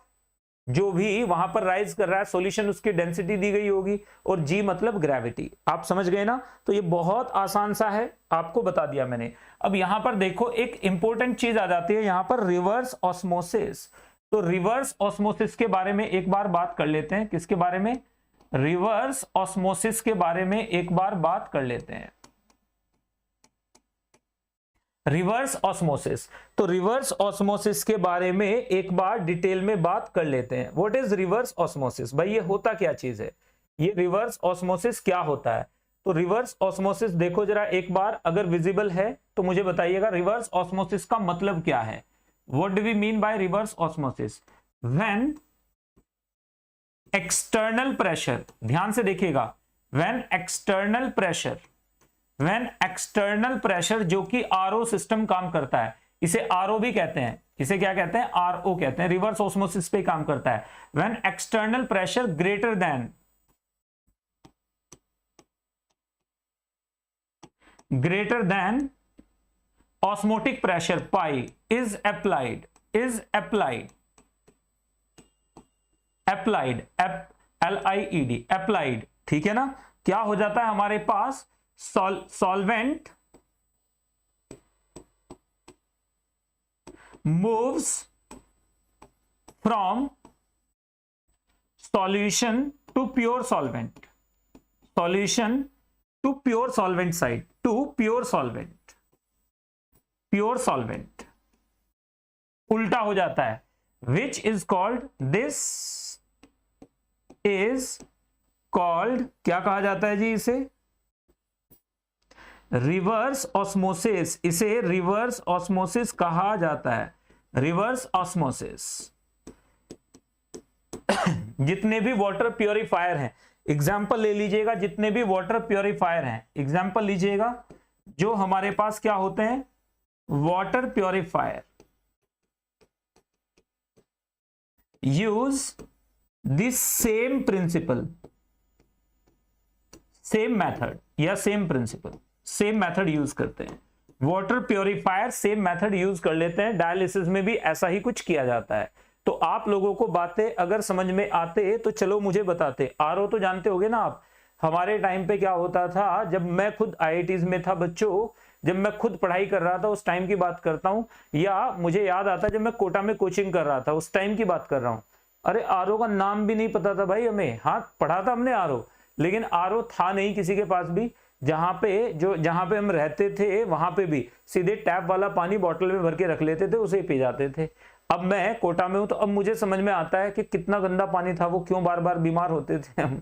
जो भी वहां पर राइज कर रहा है सॉल्यूशन, उसकी डेंसिटी दी गई होगी, और G मतलब ग्रेविटी। आप समझ गए ना? तो ये बहुत आसान सा है, आपको बता दिया मैंने। अब यहां पर देखो एक इंपॉर्टेंट चीज आ जाती है, यहां पर रिवर्स ऑस्मोसिस। तो रिवर्स ऑस्मोसिस के बारे में एक बार बात कर लेते हैं। किसके बारे में? रिवर्स ऑस्मोसिस के बारे में एक बार बात कर लेते हैं। रिवर्स ऑस्मोसिस, तो रिवर्स ऑस्मोसिस के बारे में एक बार डिटेल में बात कर लेते हैं। What is reverse osmosis? भाई ये होता क्या चीज है? ये रिवर्स ऑस्मोसिस क्या होता है? तो रिवर्स ऑस्मोसिस देखो जरा एक बार, अगर विजिबल है तो मुझे बताइएगा रिवर्स ऑस्मोसिस का मतलब क्या है। What do we mean by reverse osmosis? When external pressure, ध्यान से देखिएगा, व्हेन एक्सटर्नल प्रेशर जो कि आरओ सिस्टम काम करता है, इसे आरओ भी कहते हैं, इसे क्या कहते हैं? आरओ कहते हैं, रिवर्स ऑस्मोसिस पे काम करता है। When external pressure greater than osmotic pressure pi is applied LIED applied, ठीक है ना? क्या हो जाता है हमारे पास? Solvent moves from solution to pure solvent side to pure solvent उल्टा हो जाता है, which is called, this is called, क्या कहा जाता है जी इसे? रिवर्स ऑस्मोसिस, इसे रिवर्स ऑस्मोसिस कहा जाता है। रिवर्स ऑस्मोसिस जितने भी वाटर प्योरीफायर हैं, एग्जाम्पल ले लीजिएगा, जितने भी वाटर प्योरीफायर हैं, एग्जाम्पल लीजिएगा, जो हमारे पास क्या होते हैं? Water purifier use this same principle, same method या same principle, same method use करते हैं। Water purifier same method use कर लेते हैं। डायलिसिस में भी ऐसा ही कुछ किया जाता है। तो आप लोगों को बातें अगर समझ में आते तो चलो मुझे बताते। आरओ तो जानते होगे ना आप। हमारे टाइम पे क्या होता था, जब मैं खुद आईआईटीज में था बच्चों, जब मैं खुद पढ़ाई कर रहा था उस टाइम की बात करता हूं, या मुझे याद आता जब मैं कोटा में कोचिंग कर रहा था उस टाइम की बात कर रहा हूं। अरे आरओ का नाम भी नहीं पता था भाई हमें। हाँ पढ़ा था हमने आरओ, लेकिन आरओ था नहीं किसी के पास भी। जहां पे हम रहते थे वहां पे भी सीधे टैप वाला पानी बोतल में भर के रख लेते थे, उसे पी जाते थे। अब मैं कोटा में हूं तो अब मुझे समझ में आता है कि कितना गंदा पानी था वो, क्यों बार बार बीमार होते थे हम।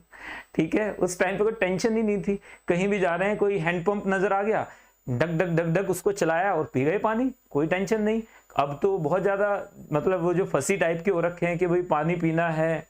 ठीक है, उस टाइम पे कोई टेंशन ही नहीं थी। कहीं भी जा रहे हैं, कोई हैंडपंप नजर आ गया, डक डक डक डक उसको चलाया और पी गए पानी, कोई टेंशन नहीं। अब तो बहुत ज्यादा मतलब वो जो फंसी टाइप के हो रखे हैं कि भाई पानी पीना है,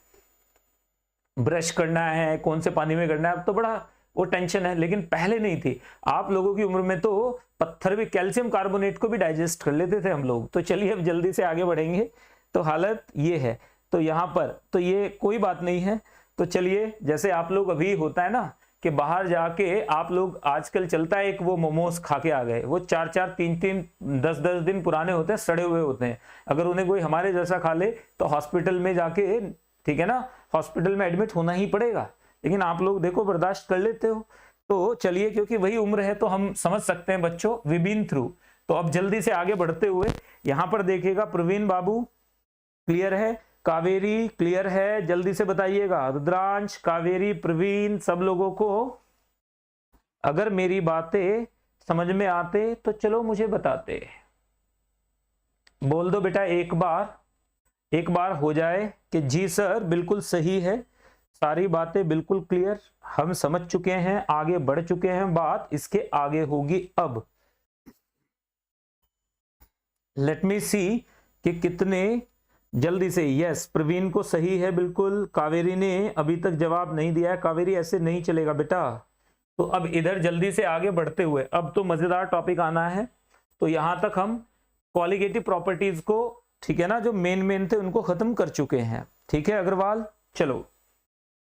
ब्रश करना है, कौन से पानी में करना है, अब तो बड़ा वो टेंशन है। लेकिन पहले नहीं थी। आप लोगों की उम्र में तो पत्थर भी, कैल्शियम कार्बोनेट को भी डाइजेस्ट कर लेते थे हम लोग। तो चलिए अब जल्दी से आगे बढ़ेंगे। तो हालत ये है, तो यहाँ पर तो ये कोई बात नहीं है। तो चलिए, जैसे आप लोग अभी होता है ना कि बाहर जाके आप लोग, आजकल चलता है एक वो मोमोज खा के आ गए, वो 4-4, 3-3, 10-10 दिन पुराने होते हैं, सड़े हुए होते हैं। अगर उन्हें कोई हमारे जैसा खा ले तो हॉस्पिटल में जाके, ठीक है ना, हॉस्पिटल में एडमिट होना ही पड़ेगा। लेकिन आप लोग देखो बर्दाश्त कर लेते हो। तो चलिए, क्योंकि वही उम्र है तो हम समझ सकते हैं बच्चों, वी बीन थ्रू। तो अब जल्दी से आगे बढ़ते हुए यहां पर देखिएगा, प्रवीण बाबू क्लियर है, कावेरी क्लियर है, जल्दी से बताइएगा। रुद्रांश, कावेरी, प्रवीण, सब लोगों को अगर मेरी बातें समझ में आते तो चलो मुझे बताते। बोल दो बेटा एक बार हो जाए कि जी सर बिल्कुल सही है, सारी बातें बिल्कुल क्लियर, हम समझ चुके हैं, आगे बढ़ चुके हैं, बात इसके आगे होगी। अब लेट मी सी कि कितने जल्दी से। यस, प्रवीण को सही है बिल्कुल। कावेरी ने अभी तक जवाब नहीं दिया है। कावेरी ऐसे नहीं चलेगा बेटा। तो अब इधर जल्दी से आगे बढ़ते हुए, अब तो मजेदार टॉपिक आना है। तो यहां तक हम क्वालिटेटिव प्रॉपर्टीज को, ठीक है ना, जो मेन थे उनको खत्म कर चुके हैं। ठीक है अग्रवाल, चलो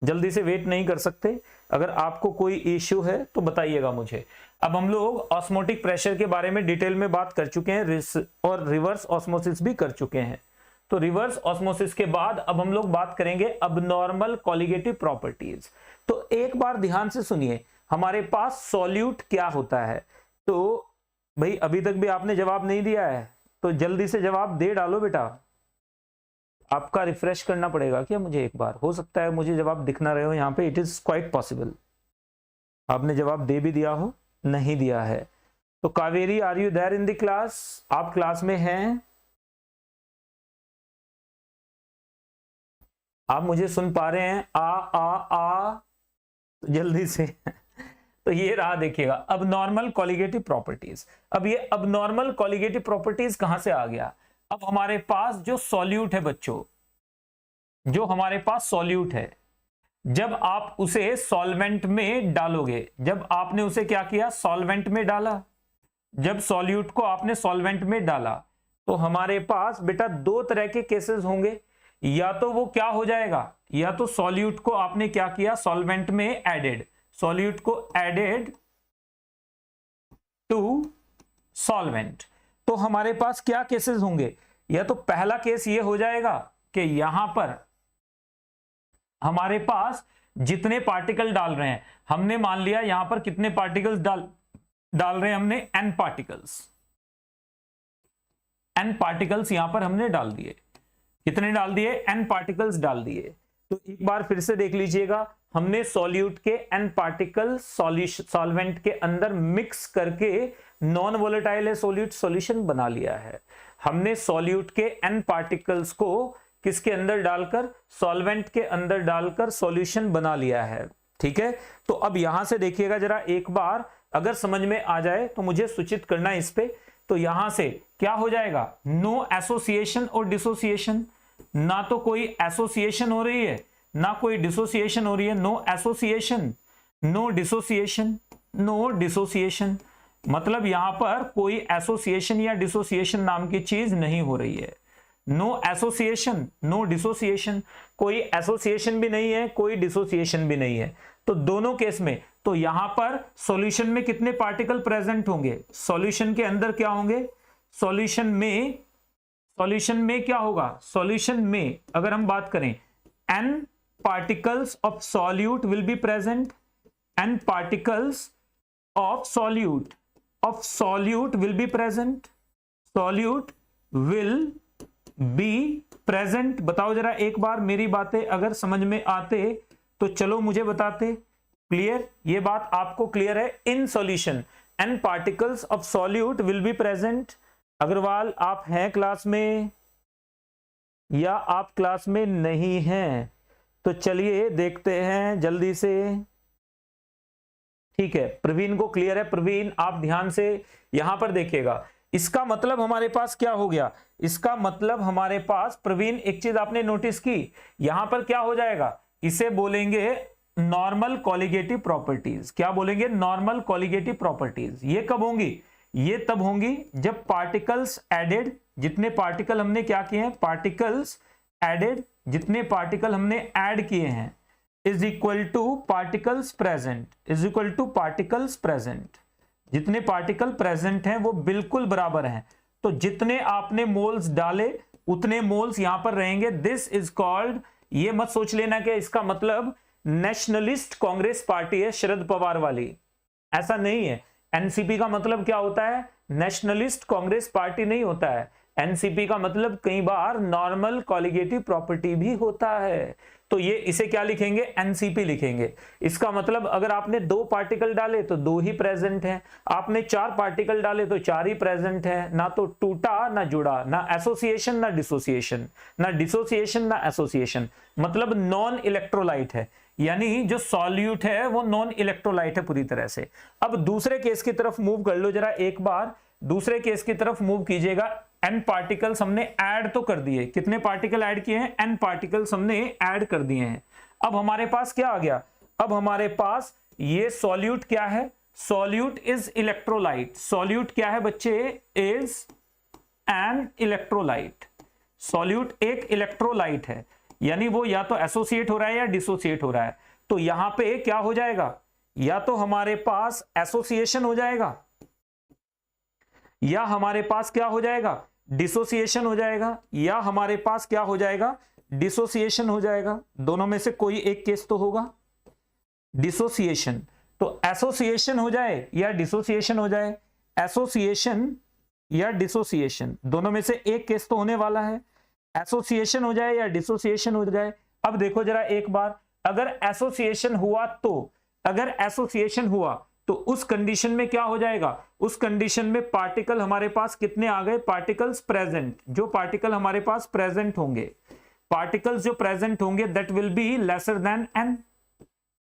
जल्दी से वेट नहीं कर सकते। अगर आपको कोई इश्यू है तो बताइएगा मुझे। अब हम लोग ऑस्मोटिक प्रेशर के बारे में डिटेल में बात कर चुके हैं और रिवर्स ऑस्मोसिस भी कर चुके हैं। तो रिवर्स ऑस्मोसिस के बाद अब हम लोग बात करेंगे अबनॉर्मल कॉलिगेटिव प्रॉपर्टीज। तो एक बार ध्यान से सुनिए, हमारे पास सॉल्यूट क्या होता है। तो भाई अभी तक भी आपने जवाब नहीं दिया है तो जल्दी से जवाब दे डालो बेटा। आपका रिफ्रेश करना पड़ेगा क्या मुझे एक बार? हो सकता है मुझे जवाब दिख ना रहे हो यहाँ पे, इट इज क्वाइट पॉसिबल आपने जवाब दे भी दिया हो, नहीं दिया है। तो Kaveri, are you there in the class? आप क्लास में हैं? आप मुझे सुन पा रहे हैं? आ जल्दी से तो ये रहा, देखिएगा अब नॉर्मल कॉलिगेटिव प्रॉपर्टीज। अब ये अब नॉर्मल कॉलिगेटिव प्रॉपर्टीज कहां से आ गया? अब हमारे पास जो सॉल्यूट है बच्चों, जो हमारे पास सॉल्यूट है, जब आप उसे सॉल्वेंट में डालोगे, जब आपने उसे क्या किया, सॉल्वेंट में डाला, जब सॉल्यूट को आपने सॉल्वेंट में डाला तो हमारे पास बेटा दो तरह के केसेस होंगे। या तो वो क्या हो जाएगा, या तो सॉल्यूट को आपने क्या किया, सॉल्वेंट में एडेड, सॉल्यूट को एडेड टू सॉल्वेंट, तो हमारे पास क्या केसेस होंगे? या तो पहला केस ये हो जाएगा कि यहां पर हमारे पास जितने पार्टिकल डाल रहे हैं, हमने मान लिया यहां पर कितने पार्टिकल्स डाल रहे हैं हमने, n पार्टिकल्स, n पार्टिकल्स यहां पर हमने डाल दिए। कितने डाल दिए? n पार्टिकल्स डाल दिए। तो एक बार फिर से देख लीजिएगा, हमने सॉल्यूट के n पार्टिकल सॉल्वेंट के अंदर मिक्स करके नॉन वोलेटाइल सॉल्यूट सॉल्यूशन बना लिया है। हमने सॉल्यूट के n पार्टिकल्स को किसके अंदर डालकर, सॉल्वेंट के अंदर डालकर सॉल्यूशन बना लिया है। ठीक है, तो अब यहां से देखिएगा जरा एक बार, अगर समझ में आ जाए तो मुझे सूचित करना इस पे। तो यहां से क्या हो जाएगा, नो एसोसिएशन और डिसोसिएशन, ना तो कोई एसोसिएशन हो रही है ना कोई डिसोसिएशन हो रही है, no association no dissociation, no dissociation, मतलब यहां पर कोई एसोसिएशन या डिसोसिएशन नाम की चीज नहीं हो रही है। नो एसोसिएशन नो डिसोसिएशन, कोई एसोसिएशन भी नहीं है, कोई डिसोसिएशन भी नहीं है। तो दोनों केस में तो यहां पर सॉल्यूशन में कितने पार्टिकल प्रेजेंट होंगे, सॉल्यूशन के अंदर क्या होंगे, सॉल्यूशन में क्या होगा, सॉल्यूशन में अगर हम बात करें n particles of solute will be present, n particles of solute will be present, solute will be present. बताओ जरा एक बार, मेरी बातें अगर समझ में आते तो चलो मुझे बताते। क्लियर, ये बात आपको क्लियर है? In solution n particles of solute will be present. Agarwal आप हैं क्लास में या आप क्लास में नहीं हैं? तो चलिए देखते हैं जल्दी से। ठीक है, प्रवीण को क्लियर है। प्रवीण आप ध्यान से यहां पर देखिएगा, इसका मतलब हमारे पास क्या हो गया, इसका मतलब हमारे पास, प्रवीण एक चीज आपने नोटिस की, यहां पर क्या हो जाएगा, इसे बोलेंगे नॉर्मल कॉलिगेटिव प्रॉपर्टीज। क्या बोलेंगे, नॉर्मल कॉलिगेटिव प्रॉपर्टीज। ये कब होंगी, ये तब होंगी जब पार्टिकल्स एडेड, जितने पार्टिकल हमने क्या किए हैं, पार्टिकल्स एडेड, जितने पार्टिकल हमने ऐड किए हैं, is equal two particles present, is equal two particles present. जितने पार्टिकल प्रेजेंट हैं वो बिल्कुल बराबर हैं, तो जितने आपने मोल्स डाले उतने मोल्स यहां पर रहेंगे। दिस इज कॉल्ड, ये मत सोच लेना कि इसका मतलब नेशनलिस्ट कांग्रेस पार्टी है शरद पवार वाली, ऐसा नहीं है। एनसीपी का मतलब क्या होता है, नेशनलिस्ट कांग्रेस पार्टी नहीं होता है। एनसीपी का मतलब कई बार नॉर्मल कॉलिगेटिव प्रॉपर्टी भी होता है। तो ये इसे क्या लिखेंगे, एनसीपी लिखेंगे। इसका मतलब अगर आपने 2 पार्टिकल डाले तो 2 ही प्रेजेंट हैं, आपने 4 पार्टिकल डाले तो 4 ही प्रेजेंट हैं। ना तो टूटा ना जुड़ा, ना एसोसिएशन ना डिसोसिएशन, ना डिसोसिएशन ना एसोसिएशन, मतलब नॉन इलेक्ट्रोलाइट है, यानी जो सॉल्यूट है वो नॉन इलेक्ट्रोलाइट है पूरी तरह से। अब दूसरे केस की तरफ मूव कर लो जरा एक बार, दूसरे केस की तरफ मूव कीजिएगा। n पार्टिकल्स हमने ऐड तो कर दिए, कितने पार्टिकल ऐड किए हैं, n पार्टिकल्स हमने ऐड कर दिए हैं। अब हमारे पास क्या आ गया, अब हमारे पास ये सॉल्यूट क्या है, सॉल्यूट इज इलेक्ट्रोलाइट। सॉल्यूट क्या है बच्चे, इज एन इलेक्ट्रोलाइट। सॉल्यूट एक इलेक्ट्रोलाइट है, यानी वो या तो एसोसिएट हो रहा है या डिसोसिएट हो रहा है। तो यहां पे क्या हो जाएगा, या तो हमारे पास एसोसिएशन हो जाएगा या हमारे पास क्या हो जाएगा, डिसोसिएशन हो जाएगा, या हमारे पास क्या हो जाएगा, डिसोसिएशन हो जाएगा। दोनों में से कोई एक केस तो होगा डिसोसिएशन। तो एसोसिएशन हो जाए या डिसोसिएशन हो जाए, एसोसिएशन या डिसोसिएशन, दोनों में से एक केस तो होने वाला है। एसोसिएशन हो जाए या डिसोसिएशन हो जाए। अब देखो जरा एक बार, अगर एसोसिएशन हुआ तो उस कंडीशन में क्या हो जाएगा, उस कंडीशन में पार्टिकल हमारे पास कितने आ गए, पार्टिकल्स प्रेजेंट, जो पार्टिकल हमारे पास प्रेजेंट होंगे, पार्टिकल्स जो प्रेजेंट होंगे that will be lesser than n।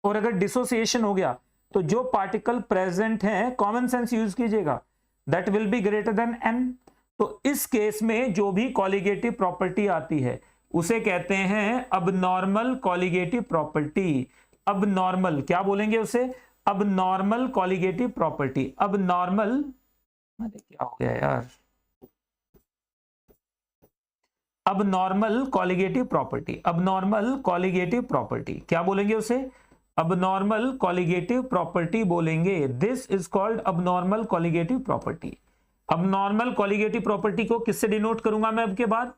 और अगर डिसोसिएशन हो गया तो जो पार्टिकल प्रेजेंट हैं, कॉमन सेंस यूज कीजिएगा, that will be greater than n। तो इस केस में जो भी कॉलिगेटिव प्रॉपर्टी आती है उसे कहते हैं अबनॉर्मल कॉलिगेटिव प्रॉपर्टी। अबनॉर्मल क्या बोलेंगे उसे, अबनॉर्मल कॉलिगेटिव प्रॉपर्टी। अबनॉर्मल, अरे क्या हो गया यार, abnormal colligative property, abnormal colligative property क्या बोलेंगे उसे, अबनॉर्मल कॉलिगेटिव प्रॉपर्टी बोलेंगे। This is called abnormal colligative property. Abnormal colligative property को किससे डिनोट करूंगा मैं अब के बाद,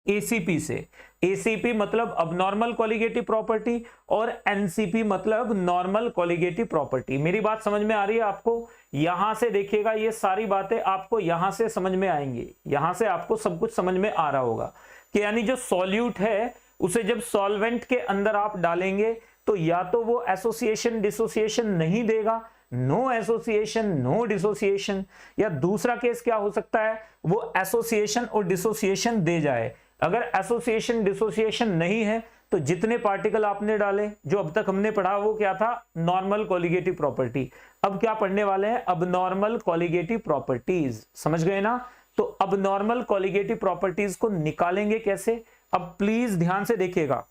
एसीपी से। एसीपी मतलब अबनॉर्मल कॉलिगेटिव प्रॉपर्टी और एनसीपी मतलब नॉर्मल कॉलिगेटिव प्रॉपर्टी। मेरी बात समझ में आ रही है आपको? यहां से देखिएगा, ये सारी बातें आपको यहां से समझ में आएंगी, यहां से आपको सब कुछ समझ में आ रहा होगा कि यानी जो सॉल्यूट है उसे जब सॉल्वेंट के अंदर आप डालेंगे तो या तो वो एसोसिएशन डिसोसिएशन नहीं देगा, नो एसोसिएशन नो डिसोसिएशन, या दूसरा केस क्या हो सकता है, वो एसोसिएशन और डिसोसिएशन दे जाए। अगर एसोसिएशन डिसोसिएशन नहीं है तो जितने पार्टिकल आपने डाले, जो अब तक हमने पढ़ा वो क्या था, नॉर्मल कॉलिगेटिव प्रॉपर्टी। अब क्या पढ़ने वाले हैं, अबनॉर्मल कॉलिगेटिव प्रॉपर्टीज। समझ गए ना? तो अबनॉर्मल कॉलिगेटिव प्रॉपर्टीज को निकालेंगे कैसे, अब प्लीज ध्यान से देखिएगा,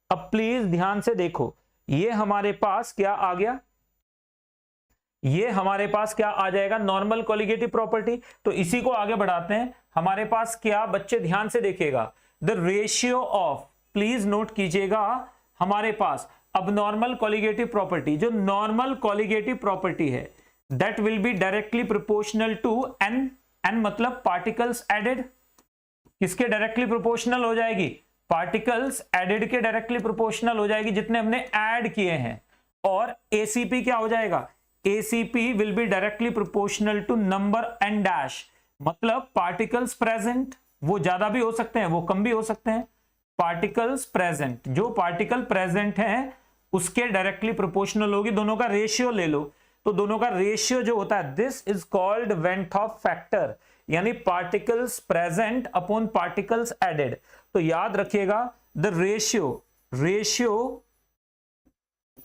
अब प्लीज ध्यान से देखो। ये हमारे पास क्या आ गया, ये हमारे पास क्या आ जाएगा, नॉर्मल कॉलिगेटिव प्रॉपर्टी। तो इसी को आगे बढ़ाते हैं। हमारे पास क्या, बच्चे ध्यान से देखिएगा, the ratio of, please note कीजिएगा, हमारे पास अबनॉर्मल कॉलिगेटिव प्रॉपर्टी, जो नॉर्मल कॉलिगेटिव प्रॉपर्टी है, that will be directly proportional to n। n मतलब पार्टिकल्स एडेड, किसके डायरेक्टली प्रोपोर्शनल हो जाएगी, पार्टिकल्स एडेड के डायरेक्टली प्रोपोर्शनल हो जाएगी, जितने हमने ऐड किए हैं। और एसीपी क्या हो जाएगा, ACP will be directly proportional to number n dash, मतलब पार्टिकल्स प्रेजेंट, वो ज्यादा भी हो सकते हैं वो कम भी हो सकते हैं, पार्टिकल्स प्रेजेंट, जो पार्टिकल प्रेजेंट हैं उसके डायरेक्टली प्रोपोर्शनल होगी। दोनों का रेशियो ले लो, तो दोनों का रेशियो जो होता है, this is called van't Hoff factor, यानी particles present upon particles added. तो याद रखिएगा, the ratio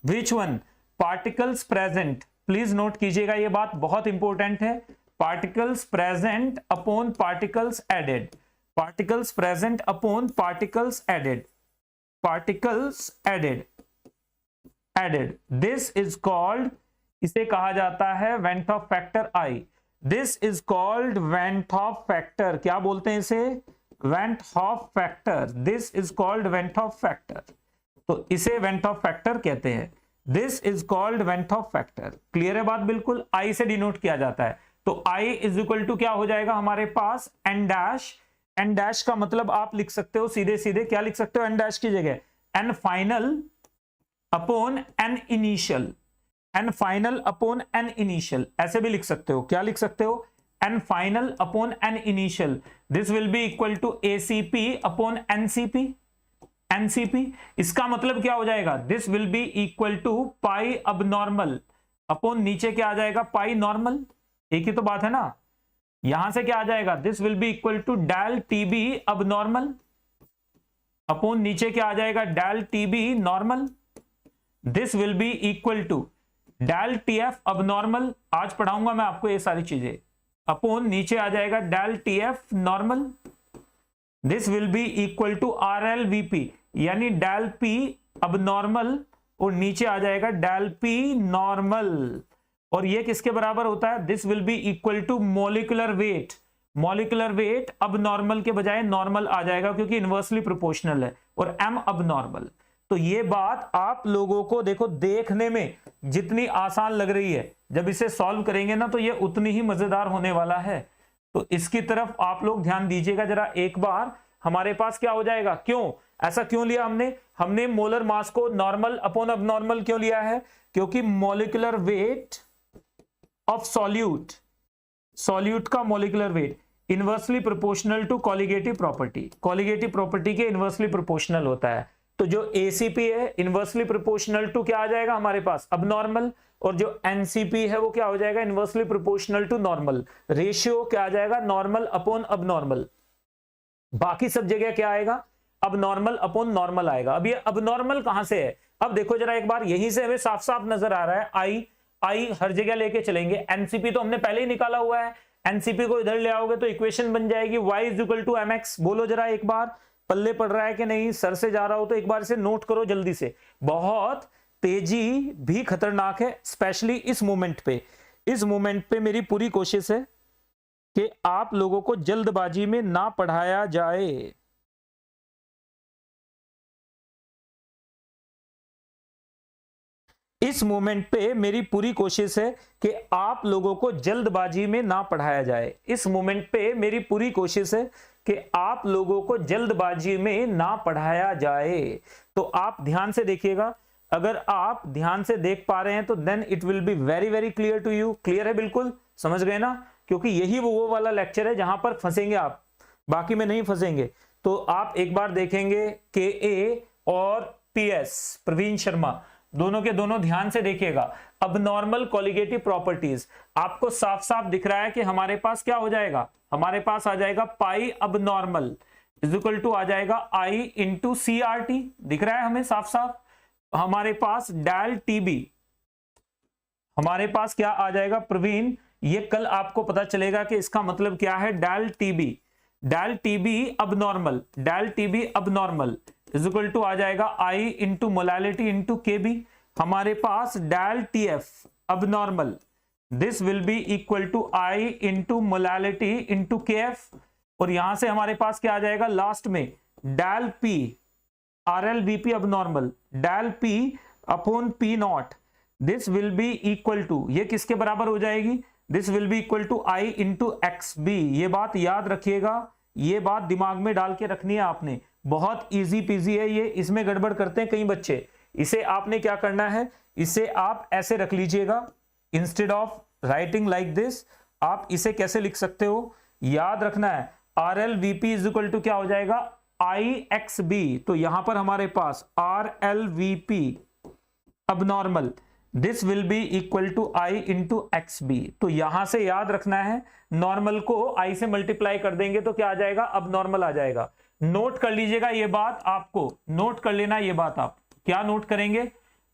which one, particles present, please note कीजिएगा, ये बात बहुत इंपॉर्टेंट है, particles present upon particles added, particles present upon particles added, particles added, this is called, इसे कहा जाता है van't Hoff factor I. This is called van't Hoff factor, क्या बोलते हैं इसे, van't Hoff factor, this is called van't Hoff factor. तो इसे वेंट ऑफ फैक्टर कहते हैं, this is called van't Hoff factor. Clear है बात, बिल्कुल आई से डिनोट किया जाता है। तो आई इज इक्वल टू क्या हो जाएगा हमारे पास, एन डैश। एन डैश का मतलब आप लिख सकते हो सीधे सीधे, क्या लिख सकते हो एन डैश की जगह, N final upon N initial, N final upon N initial, ऐसे भी लिख सकते हो, क्या लिख सकते हो, N final upon N initial. This will be equal to ACP upon NCP, NCP. इसका मतलब क्या हो जाएगा, this will be equal to pi abnormal upon नीचे क्या आ जाएगा, पाई नॉर्मल। एक ही तो बात है ना, यहां से क्या आ जाएगा, this will be equal to del TB abnormal upon नीचे क्या आ जाएगा, del TB normal. This will be equal to del TF abnormal, आज पढ़ाऊंगा मैं आपको ये सारी चीजें, अपॉन नीचे आ जाएगा del TF normal. This will be equal to R L VP, यानी डेल पी अब नॉर्मल और नीचे आ जाएगा डेल पी नॉर्मल। और ये किसके बराबर होता है, this will be equal to molecular weight. Molecular weight abnormal के बजाय नॉर्मल आ जाएगा क्योंकि इनवर्सली प्रोपोर्शनल है, और एम अब नॉर्मल। तो ये बात आप लोगों को देखो, देखने में जितनी आसान लग रही है, जब इसे सॉल्व करेंगे ना तो ये उतनी ही मजेदार होने वाला है। तो इसकी तरफ आप लोग ध्यान दीजिएगा जरा एक बार। हमारे पास क्या हो जाएगा, क्यों ऐसा क्यों लिया हमने मोलर मास को नॉर्मल अपॉन अब नॉर्मल क्यों लिया है, क्योंकि molecular weight of solute, solute का molecular weight inversely proportional to colligative property, colligative property के इनवर्सली प्रोपोर्शनल होता है। तो जो एसीपी है इनवर्सली प्रोपोर्शनल टू क्या आ जाएगा हमारे पास, अब नॉर्मल, और जो एनसीपी है वो क्या हो जाएगा, inversely proportional to normal. Ratio क्या आ जाएगा, नॉर्मल अपॉन अब नॉर्मल। बाकी सब जगह क्या आएगा, अब नॉर्मल अपॉन नॉर्मल आएगा। अब ये अब नॉर्मल कहां से है, अब देखो जरा एक बार, यहीं से हमें साफ साफ नजर आ रहा है, आई हर जगह लेके चलेंगे। एनसीपी तो हमने पहले ही निकाला हुआ है, एनसीपी को इधर ले आओगे तो इक्वेशन बन जाएगी y is equal to M X. बोलो जरा एक बार, पल्ले पड़ रहा है कि नहीं, सर से जा रहा हो तो एक बार इसे नोट करो जल्दी से। बहुत तेजी भी खतरनाक है, स्पेशली इस मोमेंट पे। इस मोमेंट पे मेरी पूरी कोशिश है कि आप लोगों को जल्दबाजी में ना पढ़ाया जाए। इस मोमेंट पे मेरी पूरी कोशिश है कि आप लोगों को जल्दबाजी में ना पढ़ाया जाए। इस मोमेंट पे मेरी पूरी कोशिश है कि आप लोगों को जल्दबाजी में ना पढ़ाया जाए। तो आप ध्यान से देखिएगा, अगर आप ध्यान से देख पा रहे हैं तो then it will be very very clear to you. Clear है, बिल्कुल समझ गए ना, क्योंकि यही वो वाला लेक्चर है जहां पर फंसेंगे आप, बाकी में नहीं फंसेंगे। तो आप एक बार देखेंगे के ए और पीएस प्रवीण शर्मा दोनों के दोनों ध्यान से देखिएगा। अब नॉर्मल कॉलिगेटिव प्रॉपर्टीज आपको साफ साफ दिख रहा है कि हमारे पास क्या हो जाएगा, हमारे पास आ जाएगा पाई abnormal is equal to आ जाएगा I into C R T. दिख रहा है हमें साफ साफ। हमारे पास डेल टीबी, हमारे पास क्या आ जाएगा प्रवीण, ये कल आपको पता चलेगा कि इसका मतलब क्या है। Del TB abnormal, del TB abnormal is equal to आ जाएगा I into molality into K B. हमारे पास del T F abnormal, this will be equal to I into molality into K F. और यहां से हमारे पास क्या आ जाएगा लास्ट में, del P R L V P abnormal, del P upon P naught, this will be equal to, ये किसके बराबर हो जाएगी, this will be equal to I into X B. ये बात याद रखिएगा, ये बात दिमाग में डाल के रखनी है आपने। बहुत इजी पीजी है ये, इसमें गड़बड़ करते हैं कई बच्चे। इसे आपने क्या करना है, इसे आप ऐसे रख लीजिएगा, instead of writing like this आप इसे कैसे लिख सकते हो, याद रखना है R L V P is equal to क्या हो जाएगा आई एक्स बी। तो यहां पर हमारे पास R L V P abnormal, this will be equal to I into X B. तो यहां से याद रखना है, नॉर्मल को आई से मल्टीप्लाई कर देंगे तो क्या आ जाएगा, अब नॉर्मल आ जाएगा। नोट कर लीजिएगा ये बात, आपको नोट कर लेना ये बात। आप क्या नोट करेंगे,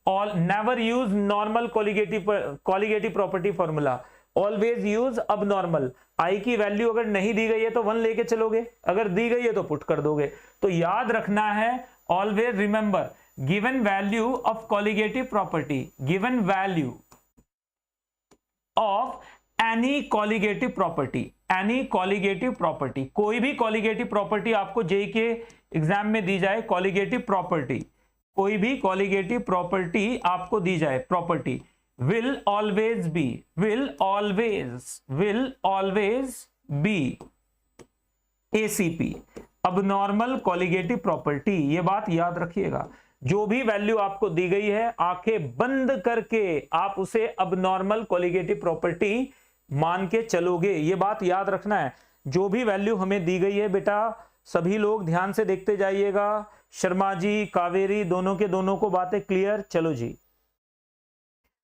all never use normal colligative property formula, always use अब नॉर्मल। आई की वैल्यू अगर नहीं दी गई है तो 1 लेके चलोगे, अगर दी गई है तो पुट कर दोगे। तो याद रखना है, always remember given value of colligative property, given value of any colligative property, any colligative property, कोई भी कॉलिगेटिव प्रॉपर्टी आपको जेई के एग्जाम में दी जाए, कॉलिगेटिव प्रॉपर्टी, कोई भी कॉलिगेटिव प्रॉपर्टी आपको दी जाए, property will always be ACP, अब नॉर्मल कॉलिगेटिव प्रॉपर्टी। ये बात याद रखिएगा, जो भी वैल्यू आपको दी गई है आंखें बंद करके आप उसे अब नॉर्मल कॉलिगेटिव प्रॉपर्टी मान के चलोगे। ये बात याद रखना है, जो भी वैल्यू हमें दी गई है बेटा सभी लोग ध्यान से देखते जाइएगा। शर्मा जी, कावेरी, दोनों के दोनों को बातें क्लियर। चलो जी,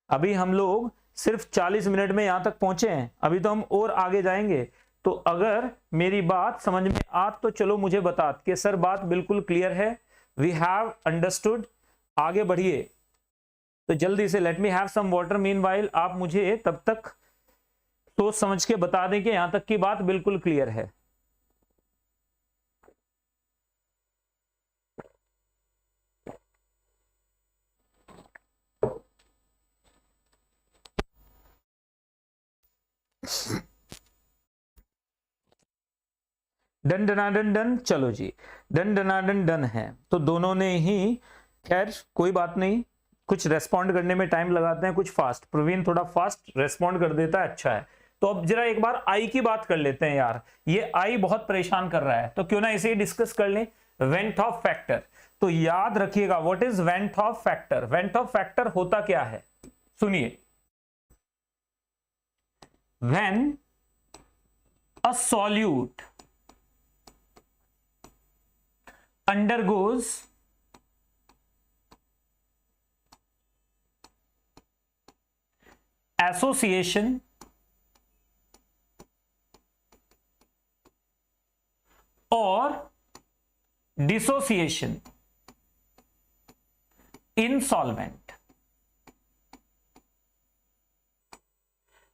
अभी हम लोग सिर्फ 40 मिनट में यहां तक पहुंचे हैं, अभी तो हम और आगे जाएंगे। तो अगर मेरी बात समझ में आ तो चलो मुझे बता कि सर बात बिल्कुल क्लियर है, वी हैव अंडरस्टूड, आगे बढ़िए। तो जल्दी से let me have some water meanwhile, आप मुझे तब तक सोच समझ के बता दें कि यहां तक की बात बिल्कुल क्लियर है। डन डनाडन डन, चलो जी डन डनाडन डन है। तो दोनों ने ही, खैर कोई बात नहीं, कुछ रेस्पॉन्ड करने में टाइम लगाते हैं, कुछ फास्ट। प्रवीण थोड़ा फास्ट रेस्पॉन्ड कर देता है, अच्छा है। तो अब जरा एक बार आई की बात कर लेते हैं यार, ये आई बहुत परेशान कर रहा है, तो क्यों ना इसे डिस्कस कर लें। वेंट ऑफ फैक्टर, तो याद रखिएगा what is went Hoff factor. Went Hoff factor होता क्या है, सुनिए। When a solute undergoes association or dissociation in solvent,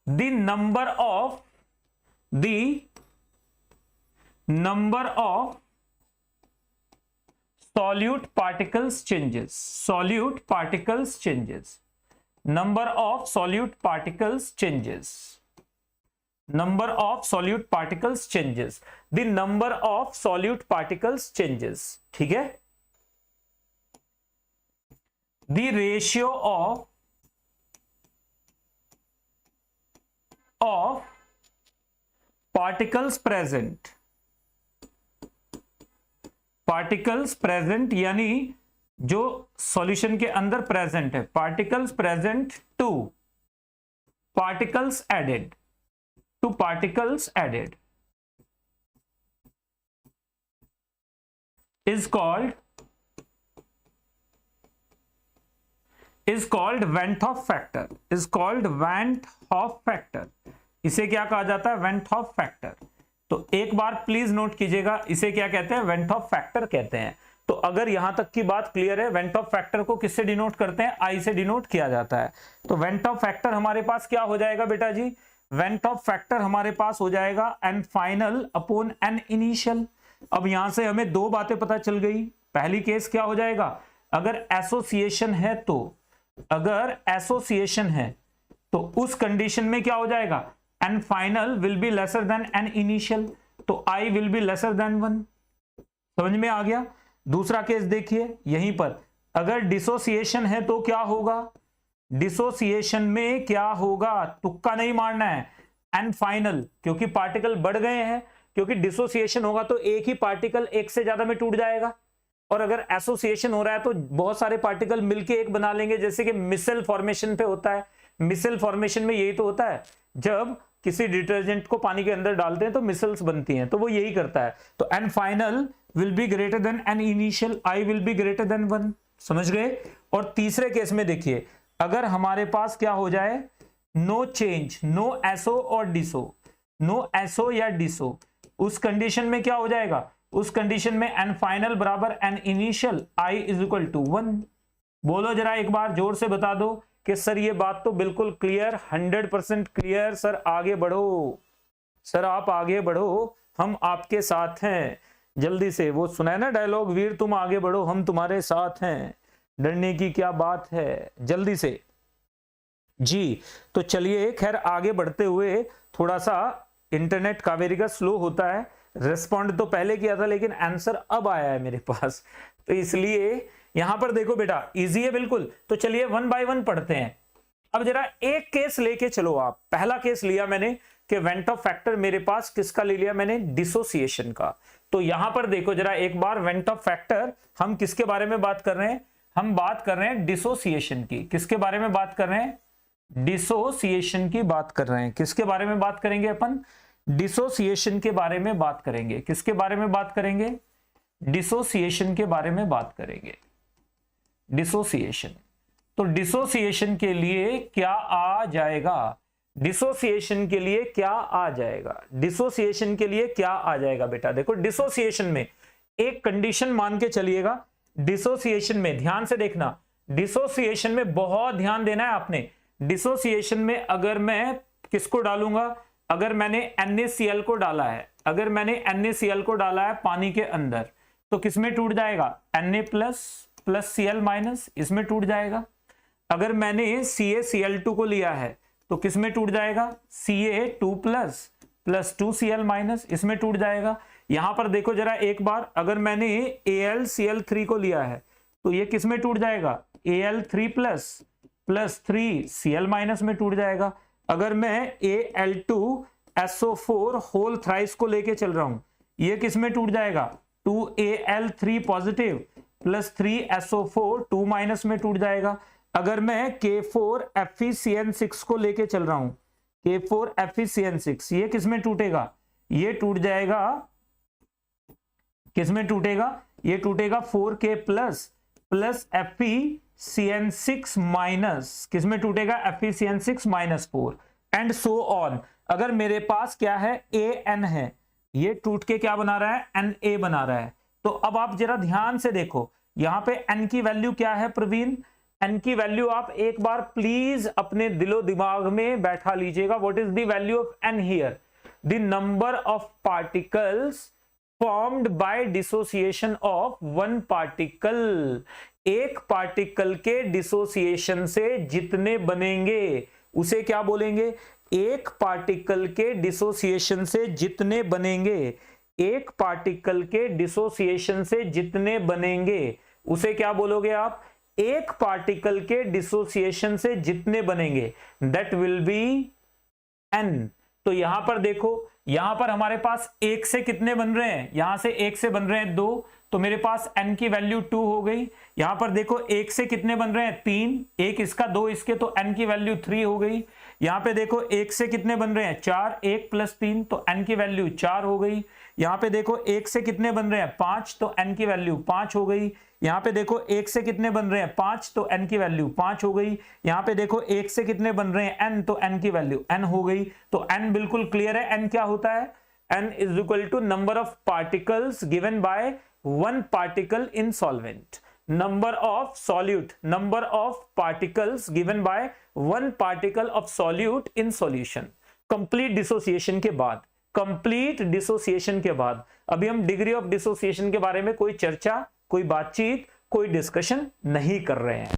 the number of solute particles changes. Number of solute particles changes. The number of solute particles changes. ठीक है? The ratio of particles present यानी जो सॉल्यूशन के अंदर प्रेजेंट है, particles present to particles added is called Van't Hoff factor. इसे क्या कहा जाता है? Van't Hoff factor. तो एक बार प्लीज नोट कीजिएगा, इसे क्या कहते हैं? Van't Hoff factor कहते हैं। तो अगर यहां तक की बात क्लियर है, Van't Hoff factor को किससे डिनोट करते हैं? I से डिनोट किया जाता है। तो Van't Hoff factor हमारे पास क्या हो जाएगा बेटा जी? Van't Hoff factor हमारे पास हो जाएगा n final upon n initial। अब यहां से हमें दो बातें पता चल गई। पहली केस क्या हो जाएगा? अगर एसोसिएशन है तो उस कंडीशन में क्या हो जाएगा? n final will be lesser than n initial, तो I will be lesser than 1। समझ में आ गया? दूसरा केस देखिए, यहीं पर अगर डिसोसिएशन है तो क्या होगा? डिसोसिएशन में क्या होगा? तुक्का नहीं मारना है, n फाइनल, क्योंकि पार्टिकल बढ़ गए हैं। क्योंकि डिसोसिएशन होगा तो एक ही पार्टिकल एक से ज्यादा में टूट जाएगा, और अगर एसोसिएशन हो रहा है तो बहुत सारे पार्टिकल मिलके एक बना लेंगे, जैसे कि मिसल फॉर्मेशन पे होता है। मिसल फॉर्मेशन में यही तो होता है, जब किसी डिटर्जेंट को पानी के अंदर डालते हैं तो मिसल्स बनती हैं, तो वो यही करता है। तो n final will be greater than n initial, I will be greater than 1। समझ गए? और तीसरे केस में देखिए, अगर हमारे पास क्या हो जाए? नो चेंज, नो एसो और डिसो, नो एसो या डिसो, उस कंडीशन में क्या हो जाएगा? उस कंडीशन में n फाइनल बराबर n initial, I is equal to 1। बोलो जरा एक बार जोर से बता दो कि सर ये बात तो बिल्कुल क्लियर, 100% क्लियर। सर आगे बढ़ो, सर आप आगे बढ़ो, हम आपके साथ हैं। जल्दी से वो सुना है ना डायलॉग, वीर तुम आगे बढ़ो हम तुम्हारे साथ हैं, डरने की क्या बात है। जल्दी से जी। तो चलिए, खैर आगे बढ़ते हुए, थोड़ा सा इंटरनेट कावेरी का स्लो होता है, रेस्पॉन्ड तो पहले किया था लेकिन आंसर अब आया है मेरे पास, तो इसलिए यहां पर देखो बेटा इजी है बिल्कुल। तो चलिए 1 बाय 1 पढ़ते हैं। अब जरा एक केस लेके चलो आप। पहला केस लिया मैंने कि वेंट ऑफ फैक्टर, मेरे पास किसका ले लिया मैंने? डिसोसिएशन का। तो यहां पर देखो जरा एक बार, वेंट ऑफ फैक्टर, हम किसके बारे में बात कर रहे हैं? हम बात कर रहे हैं डिसोसिएशन की। किसके बारे में बात कर रहे हैं? डिसोसिएशन की बात कर रहे हैं। किसके बारे में बात करेंगे अपन? डिसोसिएशन के बारे में बात करेंगे। किसके बारे में बात करेंगे? डिसोसिएशन के बारे में बात करेंगे। डिसोसिएशन। तो डिसोसिएशन के लिए क्या आ जाएगा? डिसोसिएशन के लिए क्या आ जाएगा? डिसोसिएशन के लिए क्या आ जाएगा बेटा? देखो डिसोसिएशन में एक कंडीशन मान के चलिएगा। डिसोसिएशन में ध्यान से देखना, डिसोसिएशन में बहुत ध्यान देना है आपने। डिसोसिएशन में अगर मैं किसको डालूंगा? अगर मैंने NaCl को डाला है, अगर मैंने NaCl को डाला है पानी के अंदर, तो किसमें टूट जाएगा? Na प्लस Cl माइनस, इसमें टूट जाएगा। अगर मैंने CaCl2 को लिया है तो किसमें टूट जाएगा? Ca2 प्लस 2Cl माइनस, इसमें टूट जाएगा। यहां पर देखो जरा एक बार, अगर मैंने AlCl3 को लिया है तो ये किसमें टूट जाएगा? Al3 प्लस 3Cl माइनस में टूट जाएगा। अगर मैं Al2SO4 होल थ्राइस को लेके चल रहा हूं, ये किसमें टूट जाएगा? 2Al3 positive plus 3SO4 2 minus में टूट जाएगा। अगर मैं K4FeCN6 को लेके चल रहा हूं, K4FeCN6, ये किसमें टूटेगा? ये टूट जाएगा, किसमें टूटेगा, ये टूटेगा 4k प्लस FeCN6 माइनस, किसमें टूटेगा, FeCN6 minus 4 and so on. अगर मेरे पास क्या है, AN है, ये टूट के क्या बना रहा है, Na बना रहा है। तो अब आप जरा ध्यान से देखो, यहां पे n की वैल्यू क्या है प्रवीण, n की वैल्यू आप एक बार प्लीज अपने दिलो दिमाग में बैठा लीजिएगा। What is the value of n here, the number of particles formed by dissociation of one particle. एक पार्टिकल के डिसोसिएशन से जितने बनेंगे उसे क्या बोलेंगे, एक पार्टिकल के डिसोसिएशन से जितने बनेंगे, एक पार्टिकल के डिसोसिएशन से जितने बनेंगे उसे क्या बोलोगे आप, एक पार्टिकल के डिसोसिएशन से जितने बनेंगे, दैट विल बी n। तो यहां पर देखो, यहां पर हमारे पास एक से कितने बन रहे हैं, यहां से एक से बन रहे हैं 2, तो मेरे पास n की वैल्यू 2 हो गई। यहां पर देखो एक से कितने बन रहे हैं 3, एक इसका 2 इसके, तो n की वैल्यू 3 हो गई। यहां पे देखो एक से कितने बन रहे हैं 4, 1 प्लस 3, तो n की वैल्यू 4 हो गई। यहां पे देखो एक से कितने बन रहे हैं 5, तो n की वैल्यू 5 हो गई। यहां पे देखो एक से कितने बन रहे हैं 5, तो n की वैल्यू 5 हो गई। यहां पे देखो एक से कितने बन रहे हैं n, तो n की वैल्यू n हो गई। तो n बिल्कुल क्लियर है, n क्या होता है, n is equal to number of particles given by one particle in solvent, number of solute, number of particles given by one particle of solute in solution. Complete dissociation के बाद, कंप्लीट डिसोसिएशन के बाद अभी हम डिग्री ऑफ डिसोसिएशन के बारे में कोई चर्चा, कोई बातचीत, कोई डिस्कशन नहीं कर रहे हैं।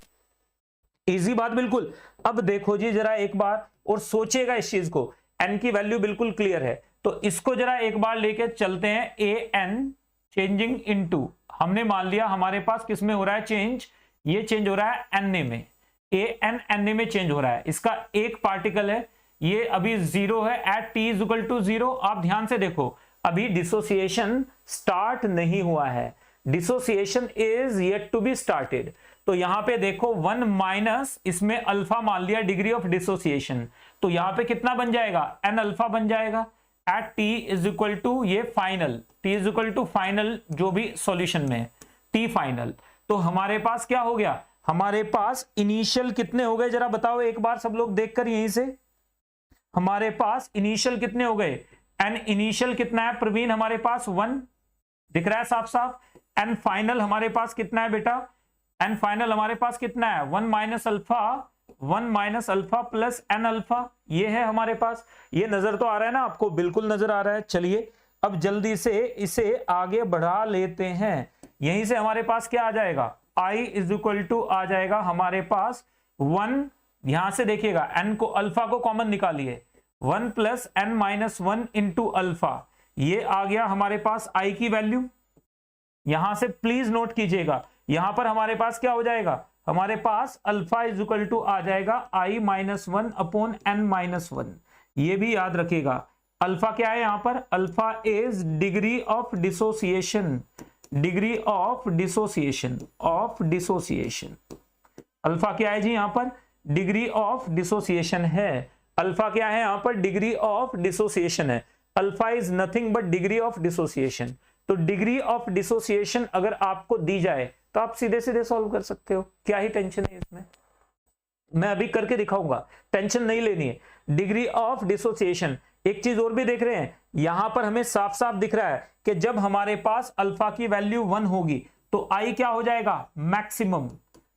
इजी बात बिल्कुल। अब देखो जी जरा एक बार और सोचेगा इस चीज को, n की वैल्यू बिल्कुल क्लियर है, तो इसको जरा एक बार लेके चलते हैं। an चेंजिंग इनटू, हमने मान लिया हमारे पास किस में हो रहा है चेंज, ये चेंज हो रहा है Na में, an Na में चेंज हो रहा है। इसका एक पार्टिकल है, ये अभी 0 है, at t is equal to 0। आप ध्यान से देखो, अभी डिसोसिएशन स्टार्ट नहीं हुआ है, dissociation is yet to be started. तो यहां पे देखो 1 माइनस, इसमें अल्फा मान लिया डिग्री ऑफ डिसोसिएशन, तो यहां पे कितना बन जाएगा, n अल्फा बन जाएगा at t is equal to ये final, t is equal to final जो भी सॉल्यूशन में है, t फाइनल। तो हमारे पास क्या हो गया, हमारे पास इनिशियल कितने हो गए जरा बताओ एक बार सब लोग देखकर यहीं से, हमारे पास इनिशियल कितने हो गए, n इनिशियल कितना है प्रवीण, हमारे पास 1 दिख रहा है साफ साफ। n फाइनल हमारे पास कितना है बेटा, n फाइनल हमारे पास कितना है 1 minus alpha plus n alpha, ये है हमारे पास। ये नजर तो आ रहा है ना आपको, बिल्कुल नजर आ रहा है। चलिए अब जल्दी से इसे आगे बढ़ा लेते हैं। यहीं से हमारे पास क्या आ जाएगा, i इज इक्वल टू आ जाएगा हमारे पास 1, यहां से देखिएगा n को, अल्फा को कॉमन निकालिए, 1 plus n minus 1 into alpha, ये आ गया हमारे पास i की वैल्यू। यहां से प्लीज नोट कीजिएगा, यहां पर हमारे पास क्या हो जाएगा, हमारे पास अल्फा इज इक्वल टू आ जाएगा i minus 1 upon n minus 1। ये भी याद रखिएगा, अल्फा क्या है यहां पर, alpha is degree of dissociation, degree of dissociation, of dissociation. Alpha क्या है जी यहां पर, डिग्री ऑफ डिसोसिएशन है। अल्फा क्या है यहां पर, डिग्री ऑफ डिसोसिएशन है। Alpha is nothing but degree of dissociation. तो डिग्री ऑफ डिसोसिएशन अगर आपको दी जाए तो आप सीधे सीधे सॉल्व कर सकते हो, क्या ही टेंशन है इसमें, मैं अभी करके दिखाऊंगा, टेंशन नहीं लेनी है। डिग्री ऑफ डिसोसिएशन, एक चीज और भी देख रहे हैं, यहां पर हमें साफ साफ दिख रहा है कि जब हमारे पास अल्फा की वैल्यू 1 होगी तो आई क्या हो जाएगा, maximum,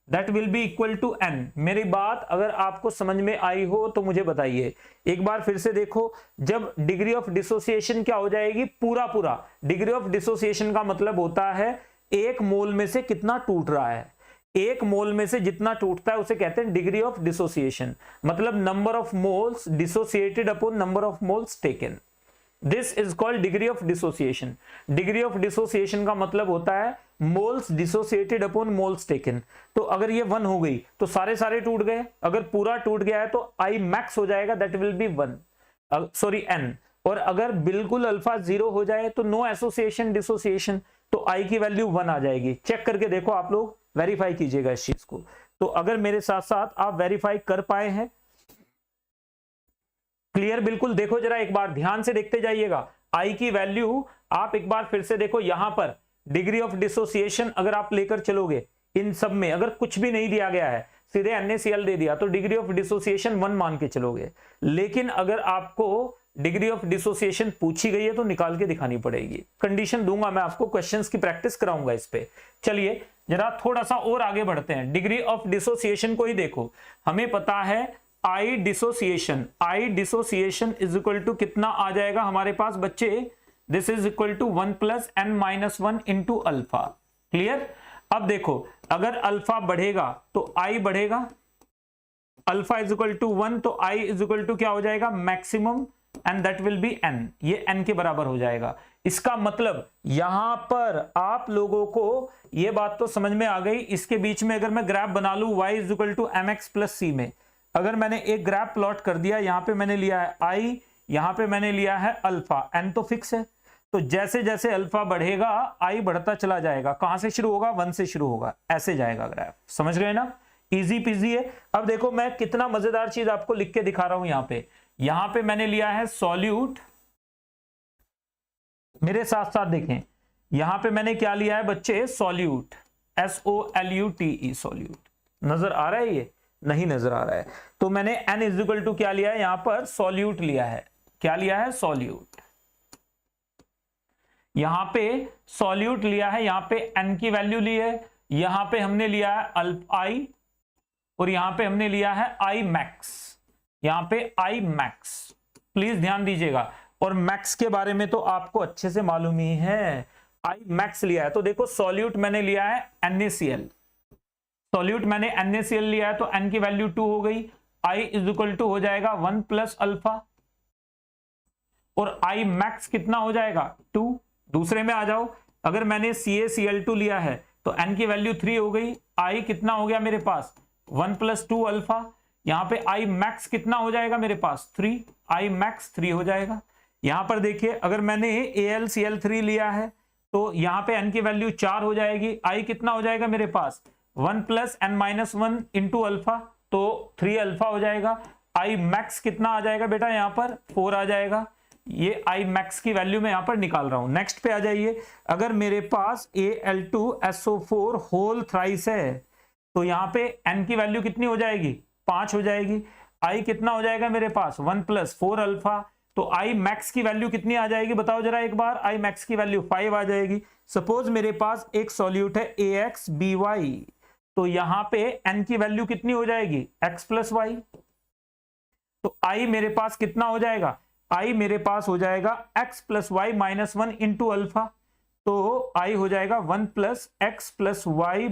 that will be equal to n। मेरी बात अगर आपको समझ में आई हो तो मुझे बताइए। एक बार फिर से देखो, जब डिग्री ऑफ डिसोसिएशन क्या हो जाएगी, पूरा पूरा। डिग्री ऑफ डिसोसिएशन का मतलब होता है एक मोल में से कितना टूट रहा है, एक मोल में से जितना टूटता है उसे कहते हैं डिग्री ऑफ डिसोसिएशन, मतलब number of moles dissociated upon number of moles taken, this is called degree of dissociation. Degree of dissociation का मतलब होता है moles dissociated upon moles taken. तो अगर ये 1 हो गई तो सारे टूट गए, अगर पूरा टूट गया है तो आई मैक्स हो जाएगा, that will B 1, sorry n। और अगर बिल्कुल अल्फा 0 हो जाए तो नो एसोसिएशन डिसोसिएशन, तो आई की वैल्यू 1 आ जाएगी। चेक करके देखो, आप लोग वेरीफाई कीजिएगा इस चीज को। तो अगर मेरे साथ साथ आप वेरीफाई कर पाए हैं, क्लियर बिल्कुल, देखो जरा एक बार ध्यान से देखते जाइएगा। आई की वैल्यू आप एक बार फिर से देखो, यहां पर डिग्री ऑफ डिसोसिएशन अगर आप लेकर चलोगे इन सब में, अगर कुछ भी नहीं दिया गया है, सीधे NaCl दे दिया, तो डिग्री ऑफ डिसोसिएशन 1 मान के चलोगे। लेकिन अगर आपको डिग्री ऑफ डिसोसिएशन पूछी गई है तो निकाल के दिखानी पड़ेगी। कंडीशन दूंगा मैं आपको, क्वेश्चंस की प्रैक्टिस कराऊंगा इस पे। चलिए जरा थोड़ा सा और आगे बढ़ते हैं। डिग्री ऑफ डिसोसिएशन को ही देखो, हमें पता है I dissociation is equal to कितना आ जाएगा हमारे पास बच्चे, this is equal to 1 + n-1 into alpha. Clear? अब देखो अगर अल्फा बढ़ेगा तो आई बढ़ेगा, अल्फा इज इक्वल टू 1 तो आई इज इक्वल टू क्या हो जाएगा, maximum, and that will B n, ये n के बराबर हो जाएगा। इसका मतलब यहां पर आप लोगों को ये बात तो समझ में आ गई। इसके बीच में अगर मैं ग्राफ बना लूं y is equal to mx + c में, अगर मैंने एक ग्राफ प्लॉट कर दिया, यहां पे मैंने लिया है i, यहां पे मैंने लिया है अल्फा, n तो फिक्स है, तो जैसे जैसे अल्फा बढ़ेगा आई बढ़ता चला जाएगा। कहां से शुरू होगा, 1 से शुरू होगा, ऐसे जाएगा ग्राफ। समझ गए ना, इजी पीजी है। अब देखो मैं कितना मजेदार चीज आपको लिख के दिखा रहा हूं। यहां पे मैंने लिया है सॉल्यूट, मेरे साथ साथ देखें, यहां पे मैंने क्या लिया है बच्चे, सॉल्यूट, SOLUTE, सॉल्यूट। नजर आ रहा है, ये नहीं नजर आ रहा है, तो मैंने n इज इक्वल टू क्या लिया है, यहां पर सॉल्यूट लिया है। क्या लिया है, सॉल्यूट। यहां पे सॉल्यूट लिया है, यहां पे n की वैल्यू ली है, यहां पे हमने लिया है i, और यहां पे हमने लिया है i मैक्स, यहां पे i मैक्स। प्लीज ध्यान दीजिएगा, और मैक्स के बारे में तो आपको अच्छे से मालूम ही है, i मैक्स लिया है। तो देखो सॉल्यूट मैंने लिया है NaCl, सॉल्यूट मैंने NaCl लिया है, तो n की वैल्यू 2 हो गई, i इज इक्वल टू हो जाएगा 1 + अल्फा, और i मैक्स कितना हो जाएगा, 2। दूसरे में आ जाओ, अगर मैंने CaCl2 लिया है तो n की वैल्यू 3 हो गई, i कितना हो गया मेरे पास, 1 + 2 अल्फा, यहां पे i मैक्स कितना हो जाएगा मेरे पास, 3, i मैक्स 3 हो जाएगा। यहां पर देखिए अगर मैंने AlCl3 लिया है तो यहां पे n की वैल्यू 4 हो जाएगी, i कितना हो जाएगा मेरे पास, 1 + n-1 इंटू अल्फा, तो 3 अल्फा हो जाएगा। i मैक्स कितना आ जाएगा बेटा, यहां पर 4 आ जाएगा। ये i मैक्स की वैल्यू मैं यहां पर निकाल रहा हूं। नेक्स्ट पे आ जाइए, अगर मेरे पास Al2SO4 होल थ्राइस है तो यहां पे n की वैल्यू कितनी हो जाएगी, 5 हो जाएगी। i कितना हो जाएगा मेरे पास, 1 + 4 अल्फा, तो i मैक्स की वैल्यू कितनी आ जाएगी बताओ जरा एक बार, i मैक्स की वैल्यू 5 आ जाएगी। सपोज मेरे पास एक सॉल्यूट है AXBY, तो यहां पे n की वैल्यू कितनी हो जाएगी, x + y, तो i मेरे पास कितना हो जाएगा, i मेरे पास हो जाएगा x + y - 1 इंटू अल्फा, तो i हो जाएगा 1 + x + y -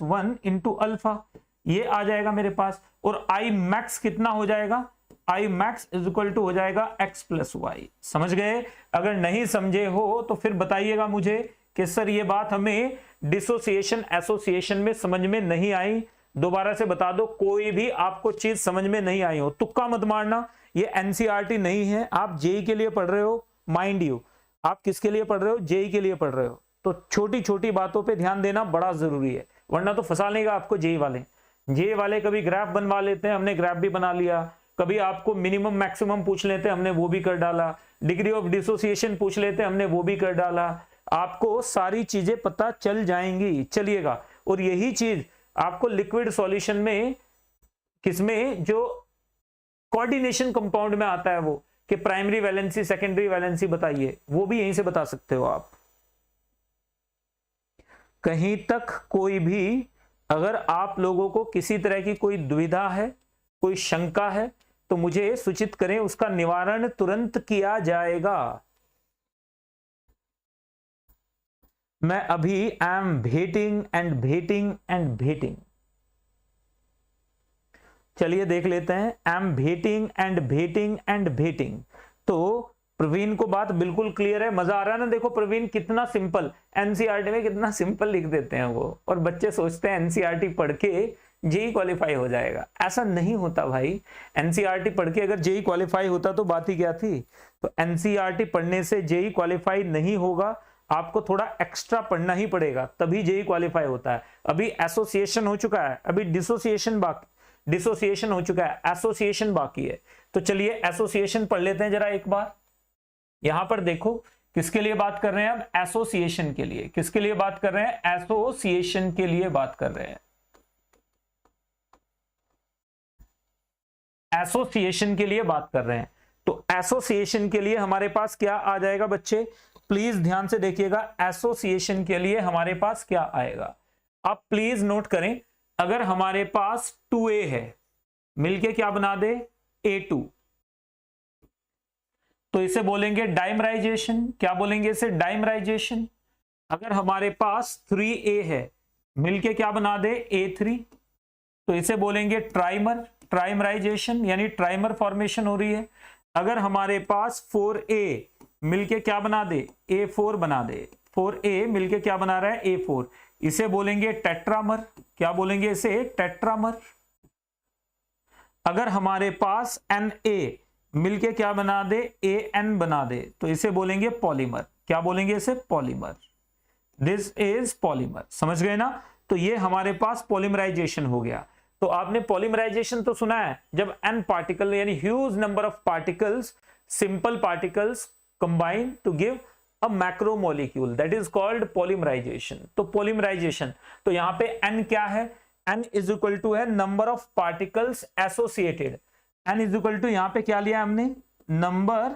1 इंटू अल्फा, ये आ जाएगा मेरे पास। और i मैक्स कितना हो जाएगा, i max is equal to हो जाएगा x + y। समझ गए? अगर नहीं समझे हो तो फिर बताइएगा मुझे कि सर ये बात हमें डिसोसिएशन एसोसिएशन में समझ में नहीं आई। दोबारा से बता दो, कोई भी आपको चीज समझ में नहीं आई हो तुक्का मत मारना। ये एनसीईआरटी नहीं है, आप जेई के लिए पढ़ रहे हो, माइंड यू। आप किसके लिए पढ़ रहे हो, जेई के लिए पढ़ रहे हो, तो छोटी छोटी बातों पे ध्यान देना बड़ा जरूरी है, वरना तो फंसा लेगा आपको जेई वाले। जेई वाले कभी ग्राफ बनवा लेते हैं, हमने ग्राफ भी बना लिया, कभी आपको मिनिमम मैक्सिमम पूछ लेते हैं, हमने वो भी कर डाला, डिग्री ऑफ डिसोसिएशन पूछ लेते हैं, हमने वो भी कर डाला। आपको सारी चीजें पता चल जाएंगी, चलिएगा। और यही चीज आपको लिक्विड सॉल्यूशन में, किसमें, जो कोऑर्डिनेशन कंपाउंड में आता है, वो कि प्राइमरी वैलेंसी सेकेंडरी वैलेंसी बताइए, वो भी यहीं से बता सकते हो आप। कहीं तक कोई भी अगर आप लोगों को किसी तरह की कोई दुविधा है, कोई शंका है, तो मुझे सूचित करें, उसका निवारण तुरंत किया जाएगा। मैं अभी am waiting and waiting and waiting. चलिए देख लेते हैं, am waiting and waiting and waiting. तो प्रवीण को बात बिल्कुल क्लियर है, मजा आ रहा है ना। देखो प्रवीण कितना सिंपल, एनसीईआरटी में कितना सिंपल लिख देते हैं वो, और बच्चे सोचते हैं एनसीईआरटी पढ़ के जेई क्वालिफाई हो जाएगा। ऐसा नहीं होता भाई। एनसीईआरटी पढ़ के अगर जेई क्वालिफाई होता तो बात ही क्या थी। तो एनसीईआरटी पढ़ने से जेई क्वालिफाई नहीं होगा, आपको थोड़ा एक्स्ट्रा पढ़ना ही पड़ेगा, तभी जेई क्वालिफाई होता है। अभी एसोसिएशन हो चुका है, अभी डिसोसिएशन हो चुका है, एसोसिएशन बाकी है। तो चलिए एसोसिएशन पढ़ लेते हैं जरा एक बार। यहां पर देखो किसके लिए बात कर रहे हैं, अब एसोसिएशन के लिए। किसके लिए बात कर रहे हैं, एसोसिएशन के लिए बात कर रहे हैं। एसोसिएशन के लिए बात कर रहे हैं। तो एसोसिएशन के लिए हमारे पास क्या आ जाएगा बच्चे, प्लीज ध्यान से देखिएगा। एसोसिएशन के लिए हमारे पास क्या आएगा, आप प्लीज नोट करें। अगर हमारे पास 2a है, मिलके क्या बना दे, A2, तो इसे बोलेंगे डाइमराइजेशन। क्या बोलेंगे इसे, डाइमराइजेशन। अगर हमारे पास 3a है, मिलके क्या बना दे, A3, तो इसे बोलेंगे ट्राइमर, ट्राइमराइजेशन, यानी ट्राइमर फॉर्मेशन हो रही है। अगर हमारे पास 4a मिलके क्या बना दे, A4 बना दे, 4a मिलके क्या बना रहा है, A4, इसे बोलेंगे टेट्रामर। क्या बोलेंगे इसे, टेट्रामर। अगर हमारे पास Na मिलके क्या बना दे, An बना दे, तो इसे बोलेंगे पॉलीमर। क्या बोलेंगे इसे, पॉलीमर। This is polymer. समझ गए ना। तो ये हमारे पास पॉलीमराइजेशन हो गया। तो आपने पॉलीमराइजेशन तो सुना है, जब n पार्टिकल यानी huge number of particles, simple particles combine to give a macromolecule, that is called polymerization. तो पॉलीमराइजेशन, तो यहां पे n क्या है, n इज इक्वल टू है number of particles associated. n is equal to यहां पे क्या लिया हमने, number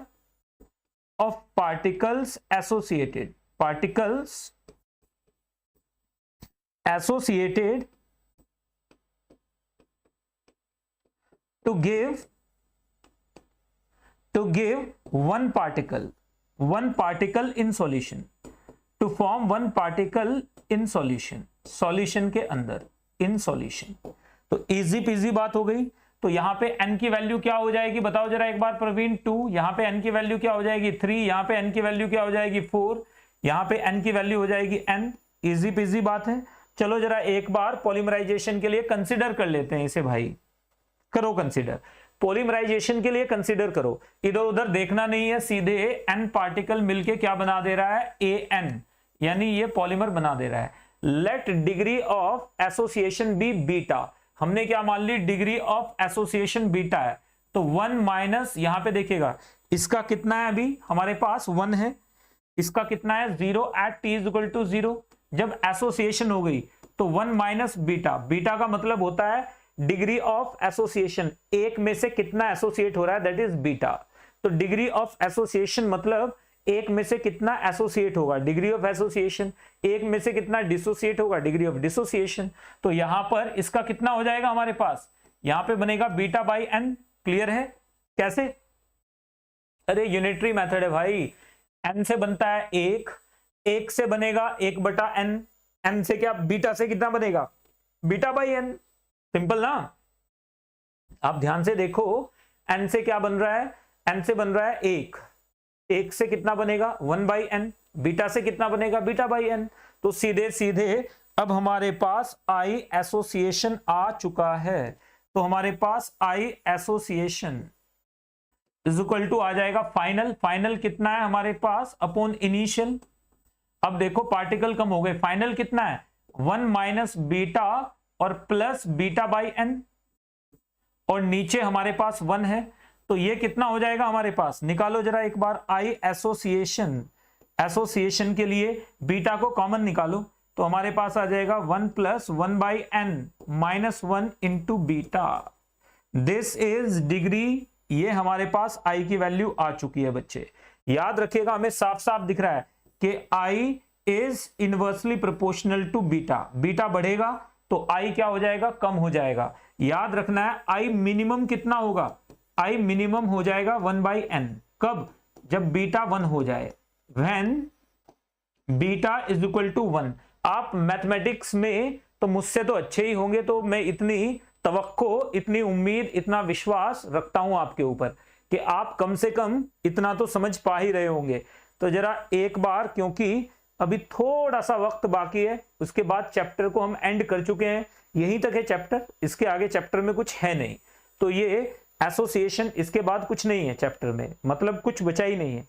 of particles associated, particles associated to give one particle in solution, to form one particle in solution, solution के अंदर, in solution। तो इजी पीजी बात हो गई। तो यहां पे n की वैल्यू क्या हो जाएगी, बताओ जरा एक बार प्रवीण, 2। यहां पे n की वैल्यू क्या हो जाएगी, 3। यहां पे n की वैल्यू क्या हो जाएगी, 4। यहां पे n की वैल्यू हो जाएगी n। इजी पीजी बात है। चलो जरा एक बार पॉलीमराइजेशन के लिए कंसिडर कर लेते हैं इसे भाई, करो कंसीडर। पॉलीमराइजेशन के लिए कंसीडर करो, इधर उधर देखना नहीं है, सीधे n पार्टिकल मिलके क्या बना दे रहा है, an, यानी ये पॉलीमर बना दे रहा है। Let degree of association be beta. हमने क्या मान ली, डिग्री ऑफ एसोसिएशन बीटा है। तो 1 माइनस, यहां पे देखिएगा इसका कितना है, अभी हमारे पास 1 है, इसका कितना है 0 at t is equal to 0। जब एसोसिएशन हो गई तो 1 माइनस बीटा, बीटा का मतलब होता है डिग्री ऑफ एसोसिएशन, एक में से कितना एसोसिएट हो रहा है, दैट इज बीटा। तो डिग्री ऑफ एसोसिएशन मतलब एक में से कितना एसोसिएट होगा, डिग्री ऑफ एसोसिएशन। एक में से कितना डिसोसिएट होगा, डिग्री ऑफ डिसोसिएशन। तो यहां पर इसका कितना हो जाएगा हमारे पास, यहां पे बनेगा बीटा बाई एन। क्लियर है कैसे, अरे यूनिटरी मेथड है भाई। एन से बनता है 1, 1 से बनेगा 1 बटा एन, एन से क्या, बीटा से कितना बनेगा, बीटा बाई एन। सिंपल ना। आप ध्यान से देखो, n से क्या बन रहा है, n से बन रहा है 1, 1 से कितना बनेगा 1 बाई एन, बीटा से कितना बनेगा बीटा बाई एन। तो सीधे सीधे अब हमारे पास I एसोसिएशन आ चुका है। तो हमारे पास I association is equal to आ जाएगा फाइनल, फाइनल कितना है हमारे पास अपॉन इनिशियल। अब देखो पार्टिकल कम हो गए, फाइनल कितना है 1 माइनस बीटा और प्लस बीटा बाई एन, और नीचे हमारे पास 1 है। तो ये कितना हो जाएगा हमारे पास, निकालो जरा एक बार। आई एसोसिएशन, एसोसिएशन के लिए बीटा को कॉमन निकालो, तो हमारे पास आ जाएगा 1 plus 1 by n minus 1 into beta. This is degree, ये हमारे पास आई की वैल्यू आ चुकी है बच्चे। याद रखिएगा, हमें साफ साफ दिख रहा है कि I is inversely proportional to beta. Beta बढ़ेगा तो आई क्या हो जाएगा, कम हो जाएगा। याद रखना है आई मिनिमम कितना होगा, आई मिनिमम हो जाएगा 1 बाई एन। कब, जब बीटा 1 हो जाए, when beta is equal to 1। आप मैथमेटिक्स में तो मुझसे तो अच्छे ही होंगे, तो मैं इतनी तवक्को, इतनी उम्मीद, इतना विश्वास रखता हूं आपके ऊपर कि आप कम से कम इतना तो समझ पा ही रहे होंगे। तो जरा एक बार, क्योंकि अभी थोड़ा सा वक्त बाकी है, उसके बाद चैप्टर को हम एंड कर चुके हैं, यहीं तक है चैप्टर, इसके आगे चैप्टर में कुछ है नहीं। तो ये एसोसिएशन, इसके बाद कुछ नहीं है चैप्टर में, मतलब कुछ बचा ही नहीं है।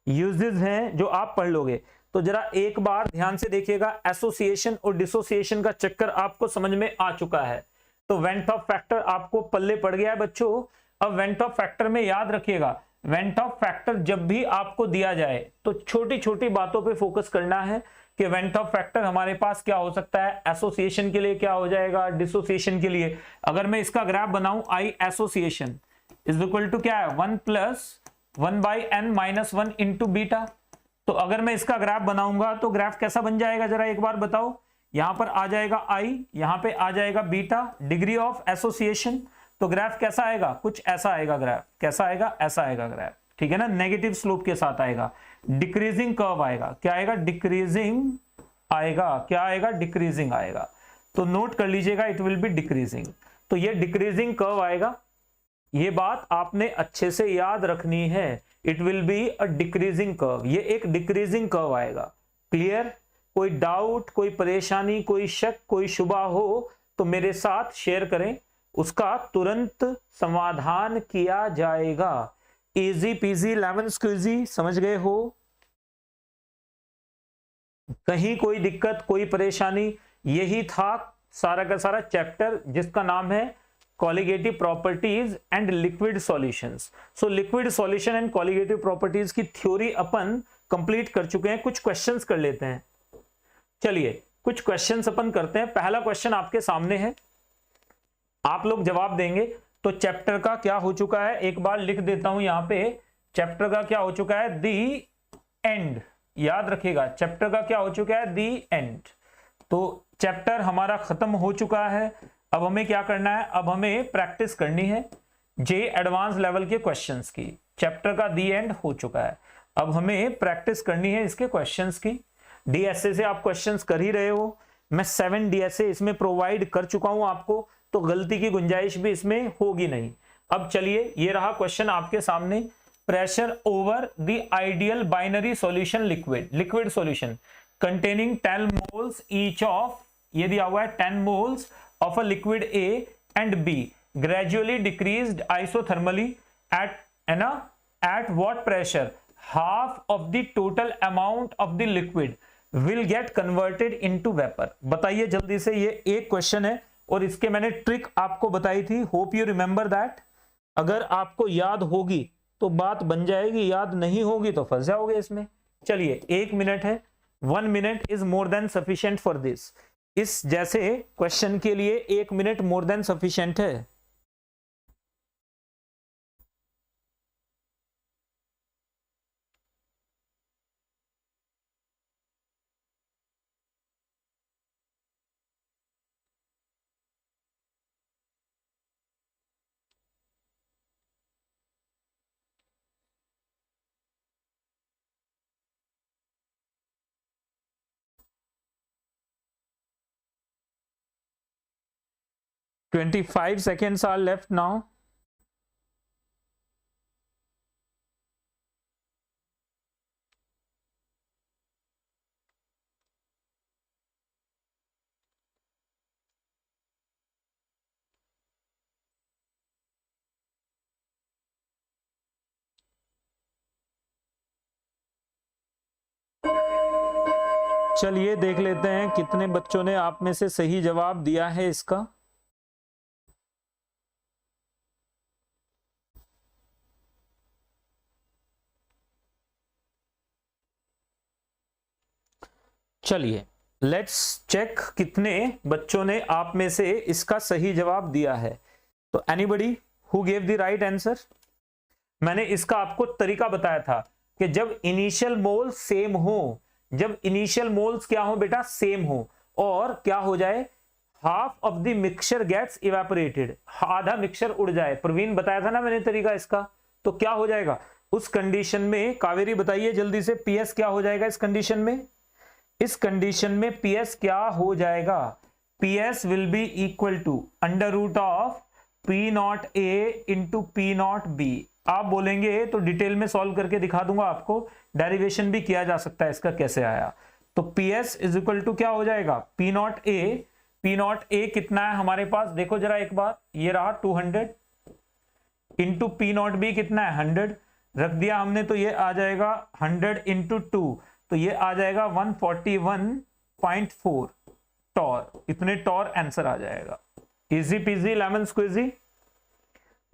यूजेस हैं जो आप पढ़ लोगे। तो जरा एक बार ध्यान से देखिएगा, एसोसिएशन और डिसोसिएशन का चक्कर आपको समझ में आ चुका है। तो वेंट ऑफ फैक्टर आपको पल्ले पड़ गया है बच्चों। अब वेंट ऑफ फैक्टर में याद रखिएगा, वेंट ऑफ फैक्टर जब भी आपको दिया जाए तो छोटी छोटी बातों पे फोकस करना है कि वेंट ऑफ फैक्टर हमारे पास क्या हो सकता है, एसोसिएशन के लिए क्या हो जाएगा, डिसोसिएशन के लिए। अगर मैं इसका ग्राफ बनाऊं, I association is equal to क्या है, 1 + 1/n-1 इंटू बीटा। तो अगर मैं इसका ग्राफ बनाऊंगा तो ग्राफ कैसा बन जाएगा, जरा एक बार बताओ। यहां पर आ जाएगा आई, यहां पे आ जाएगा बीटा, डिग्री ऑफ एसोसिएशन। तो ग्राफ कैसा आएगा, कुछ ऐसा आएगा ग्राफ। कैसा आएगा, ऐसा आएगा ग्राफ, ठीक है ना, नेगेटिव स्लोप के साथ आएगा, डिक्रीजिंग कर्व आएगा। क्या आएगा, डिक्रीजिंग आएगा। क्या आएगा, डिक्रीजिंग आएगा। तो नोट कर लीजिएगा, इट विल बी डिक्रीजिंग। तो ये डिक्रीजिंग कर्व आएगा, ये बात आपने अच्छे से याद रखनी है। It will be a decreasing curve, ये एक डिक्रीजिंग कर्व आएगा। क्लियर? कोई डाउट, कोई परेशानी, कोई शक, कोई शुबा हो तो मेरे साथ शेयर करें, उसका तुरंत समाधान किया जाएगा। इजी पीजी लेमन स्क्वीजी, समझ गए हो? कहीं कोई दिक्कत, कोई परेशानी? यही था सारा का सारा चैप्टर, जिसका नाम है colligative properties and liquid solutions. So liquid solution and colligative properties की थ्योरी अपन कंप्लीट कर चुके हैं। कुछ क्वेश्चंस कर लेते हैं। चलिए कुछ क्वेश्चंस अपन करते हैं। पहला क्वेश्चन आपके सामने है, आप लोग जवाब देंगे। तो चैप्टर का क्या हो चुका है, एक बार लिख देता हूं यहां पे। चैप्टर का क्या हो चुका है, दी एंड। याद रखिएगा, चैप्टर का क्या हो चुका है, दी एंड। तो चैप्टर हमारा खत्म हो चुका है। अब हमें क्या करना है, अब हमें प्रैक्टिस करनी है जे एडवांस लेवल के क्वेश्चंस की। चैप्टर का दी एंड हो चुका है, अब हमें प्रैक्टिस करनी है इसके क्वेश्चंस की। डीएसए से आप क्वेश्चंस कर ही रहे हो, मैं 7 डीएसए इसमें प्रोवाइड कर चुका हूं आपको, तो गलती की गुंजाइश भी इसमें होगी नहीं। अब चलिए, ये रहा क्वेश्चन आपके सामने। Pressure over the ideal binary solution liquid solution containing 10 moles each of, ये दिया हुआ है 10 moles of a liquid A and B gradually decreased isothermally at what pressure half of the total amount of the liquid will get converted into vapor। बताइए जल्दी से, ये एक क्वेश्चन है और इसके मैंने ट्रिक आपको बताई थी। Hope you remember that. अगर आपको याद होगी तो बात बन जाएगी, याद नहीं होगी तो फंस जाओगे इसमें। चलिए 1 मिनट है, 1 minute is more than sufficient for this. इस जैसे क्वेश्चन के लिए 1 मिनट मोर देन सफिशिएंट है। "25 seconds are left now." चलिए देख लेते हैं कितने बच्चों ने आप में से सही जवाब दिया है इसका। चलिए लेट्स चेक कितने बच्चों ने आप में से इसका सही जवाब दिया है। तो anybody who gave the right answer? मैंने इसका आपको तरीका बताया था कि जब इनिशियल मोल्स सेम हो, जब इनिशियल मोल्स क्या हो बेटा, सेम हो, और क्या हो जाए, half of the mixture gets evaporated, आधा मिक्सचर उड़ जाए। प्रवीण बताया था ना मैंने तरीका इसका। तो क्या हो जाएगा उस कंडीशन में, कावेरी बताइए जल्दी से, पीएस क्या हो जाएगा इस कंडीशन में? इस कंडीशन में पीएस क्या हो जाएगा? PS will be equal to √of P0A into P0B। आप बोलेंगे तो डिटेल में सॉल्व करके दिखा दूंगा आपको, डेरिवेशन भी किया जा सकता है इसका कैसे आया। तो PS इज इक्वल टू क्या हो जाएगा, P0A। P0A कितना है हमारे पास, देखो जरा एक बार, ये रहा 200 इंटू P0B कितना है 100 रख दिया हमने, तो ये आ जाएगा 100 इंटू 2, तो ये आ जाएगा 141.4 टॉर। इतने टॉर आंसर आ जाएगा। Easy peasy lemon squeezy,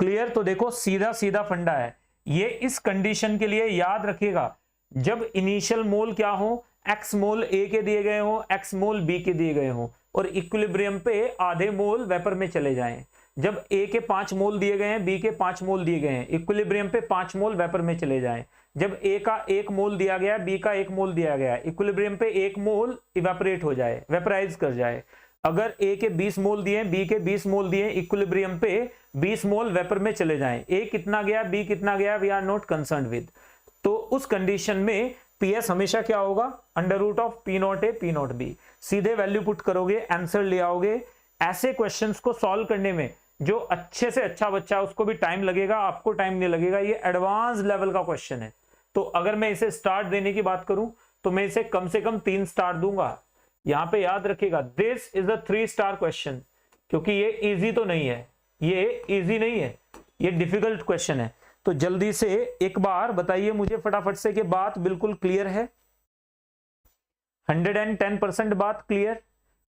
clear? तो देखो सीधा सीधा फंडा है, ये इस कंडीशन के लिए याद रखिएगा, जब इनिशियल मोल क्या हो, एक्स मोल ए के दिए गए हो, एक्स मोल बी के दिए गए हो और इक्विलिब्रियम पे आधे मोल वेपर में चले जाएं। जब ए के 5 मोल दिए गए हैं, बी के 5 मोल दिए गए हैं, इक्विलिब्रियम पे 5 मोल वेपर में चले जाएं। जब ए का 1 मोल दिया गया, बी का 1 मोल दिया गया, इक्विलिब्रियम पे 1 मोल इवेपोरेट हो जाए, वेपराइज कर जाए। अगर ए के 20 मोल दिए, बी के 20 मोल दिए, इक्विलिब्रियम पे 20 मोल वेपर में चले जाएं। ए कितना गया, बी कितना गया, we are not concern with. तो उस कंडीशन में पीएस हमेशा क्या होगा, under root of P naught A P naught B. सीधे वैल्यू पुट करोगे, आंसर ले आओगे। ऐसे क्वेश्चंस को सॉल्व करने में जो अच्छे से अच्छा बच्चा, उसको भी टाइम लगेगा, आपको टाइम नहीं लगेगा। ये एडवांस लेवल का क्वेश्चन है। तो अगर मैं इसे स्टार देने की बात करूं तो मैं इसे कम से कम 3 स्टार दूंगा। यहां पे याद रखिएगा, this is a 3 star question, क्योंकि ये इजी तो नहीं है, ये इजी नहीं है, ये डिफिकल्ट क्वेश्चन है। तो जल्दी से एक बार बताइए मुझे फटाफट से कि बात बिल्कुल क्लियर है, 110% बात क्लियर।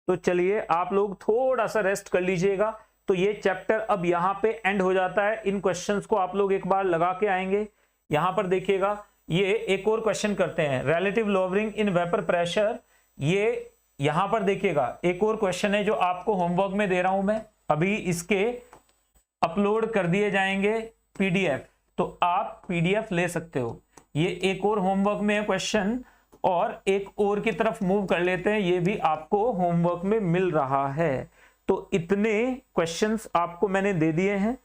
तो चलिए आप लोग थोड़ा सा रेस्ट कर लीजिएगा। तो ये चैप्टर अब यहां पे एंड हो जाता है। इन क्वेश्चंस को आप लोग एक बार लगा के आएंगे। यहां पर देखिएगा, ये एक और क्वेश्चन करते हैं, relative lowering in vapour pressure. ये यहां पर देखिएगा एक और क्वेश्चन है जो आपको होमवर्क में दे रहा हूं मैं, अभी इसके अपलोड कर दिए जाएंगे पीडीएफ, तो आप पीडीएफ ले सकते हो। ये एक और होमवर्क में है क्वेश्चन, और एक और की तरफ मूव कर लेते हैं, ये भी आपको होमवर्क में मिल रहा है। तो इतने क्वेश्चंस आपको मैंने दे दिए हैं।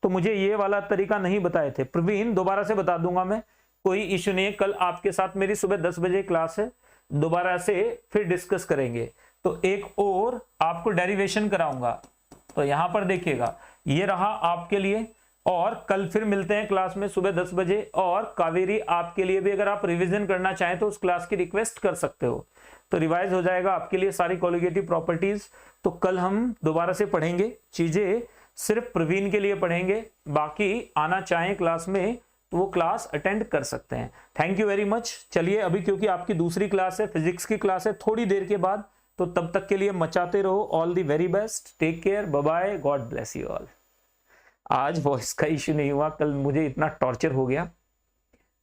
तो मुझे ये वाला तरीका नहीं बताए थे प्रवीण, दोबारा से बता दूंगा मैं, कोई इश्यू नहीं है। कल आपके साथ मेरी सुबह 10 बजे क्लास है, दोबारा से फिर डिस्कस करेंगे। तो एक और आपको डेरिवेशन कराऊंगा। तो यहां पर देखिएगा, ये रहा आपके लिए, और कल फिर मिलते हैं क्लास में सुबह 10 बजे। और कावेरी आपके लिए भी, अगर आप रिवीजन करना चाहें तो उस क्लास की रिक्वेस्ट कर सकते हो, तो रिवाइज हो जाएगा आपके लिए सारी कोलिगेटिव प्रॉपर्टीज। तो कल हम दोबारा से पढ़ेंगे, चीजें सिर्फ प्रवीण के लिए पढ़ेंगे, बाकी आना चाहें क्लास में तो वो क्लास अटेंड कर सकते हैं। Thank you very much. चलिए अभी क्योंकि आपकी दूसरी क्लास है, फिजिक्स की क्लास है थोड़ी देर के बाद, तो तब तक के लिए मचाते रहो। All the very best, take care, bye bye, God bless you all. आज वॉइस का इश्यू नहीं हुआ, कल मुझे इतना टॉर्चर हो गया।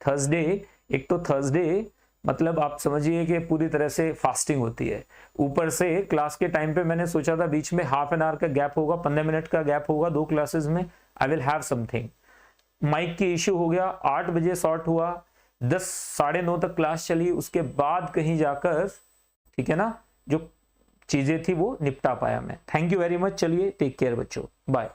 थर्सडे, एक तो थर्सडे मतलब आप समझिए कि पूरी तरह से फास्टिंग होती है, ऊपर से क्लास के टाइम पे मैंने सोचा था बीच में हाफ एन आवर का गैप होगा, 15 मिनट का गैप होगा 2 क्लासेस में, I will have something. Mike की इश्यू हो गया, 8 बजे सॉर्ट हुआ, 10 साढ़े 9 तक क्लास चली, उसके बाद कहीं जाकर, ठीक है ना, जो चीजें थी वो निपटा पाया मैं। Thank you very much. चलिए टेक केयर बच्चों, बाय।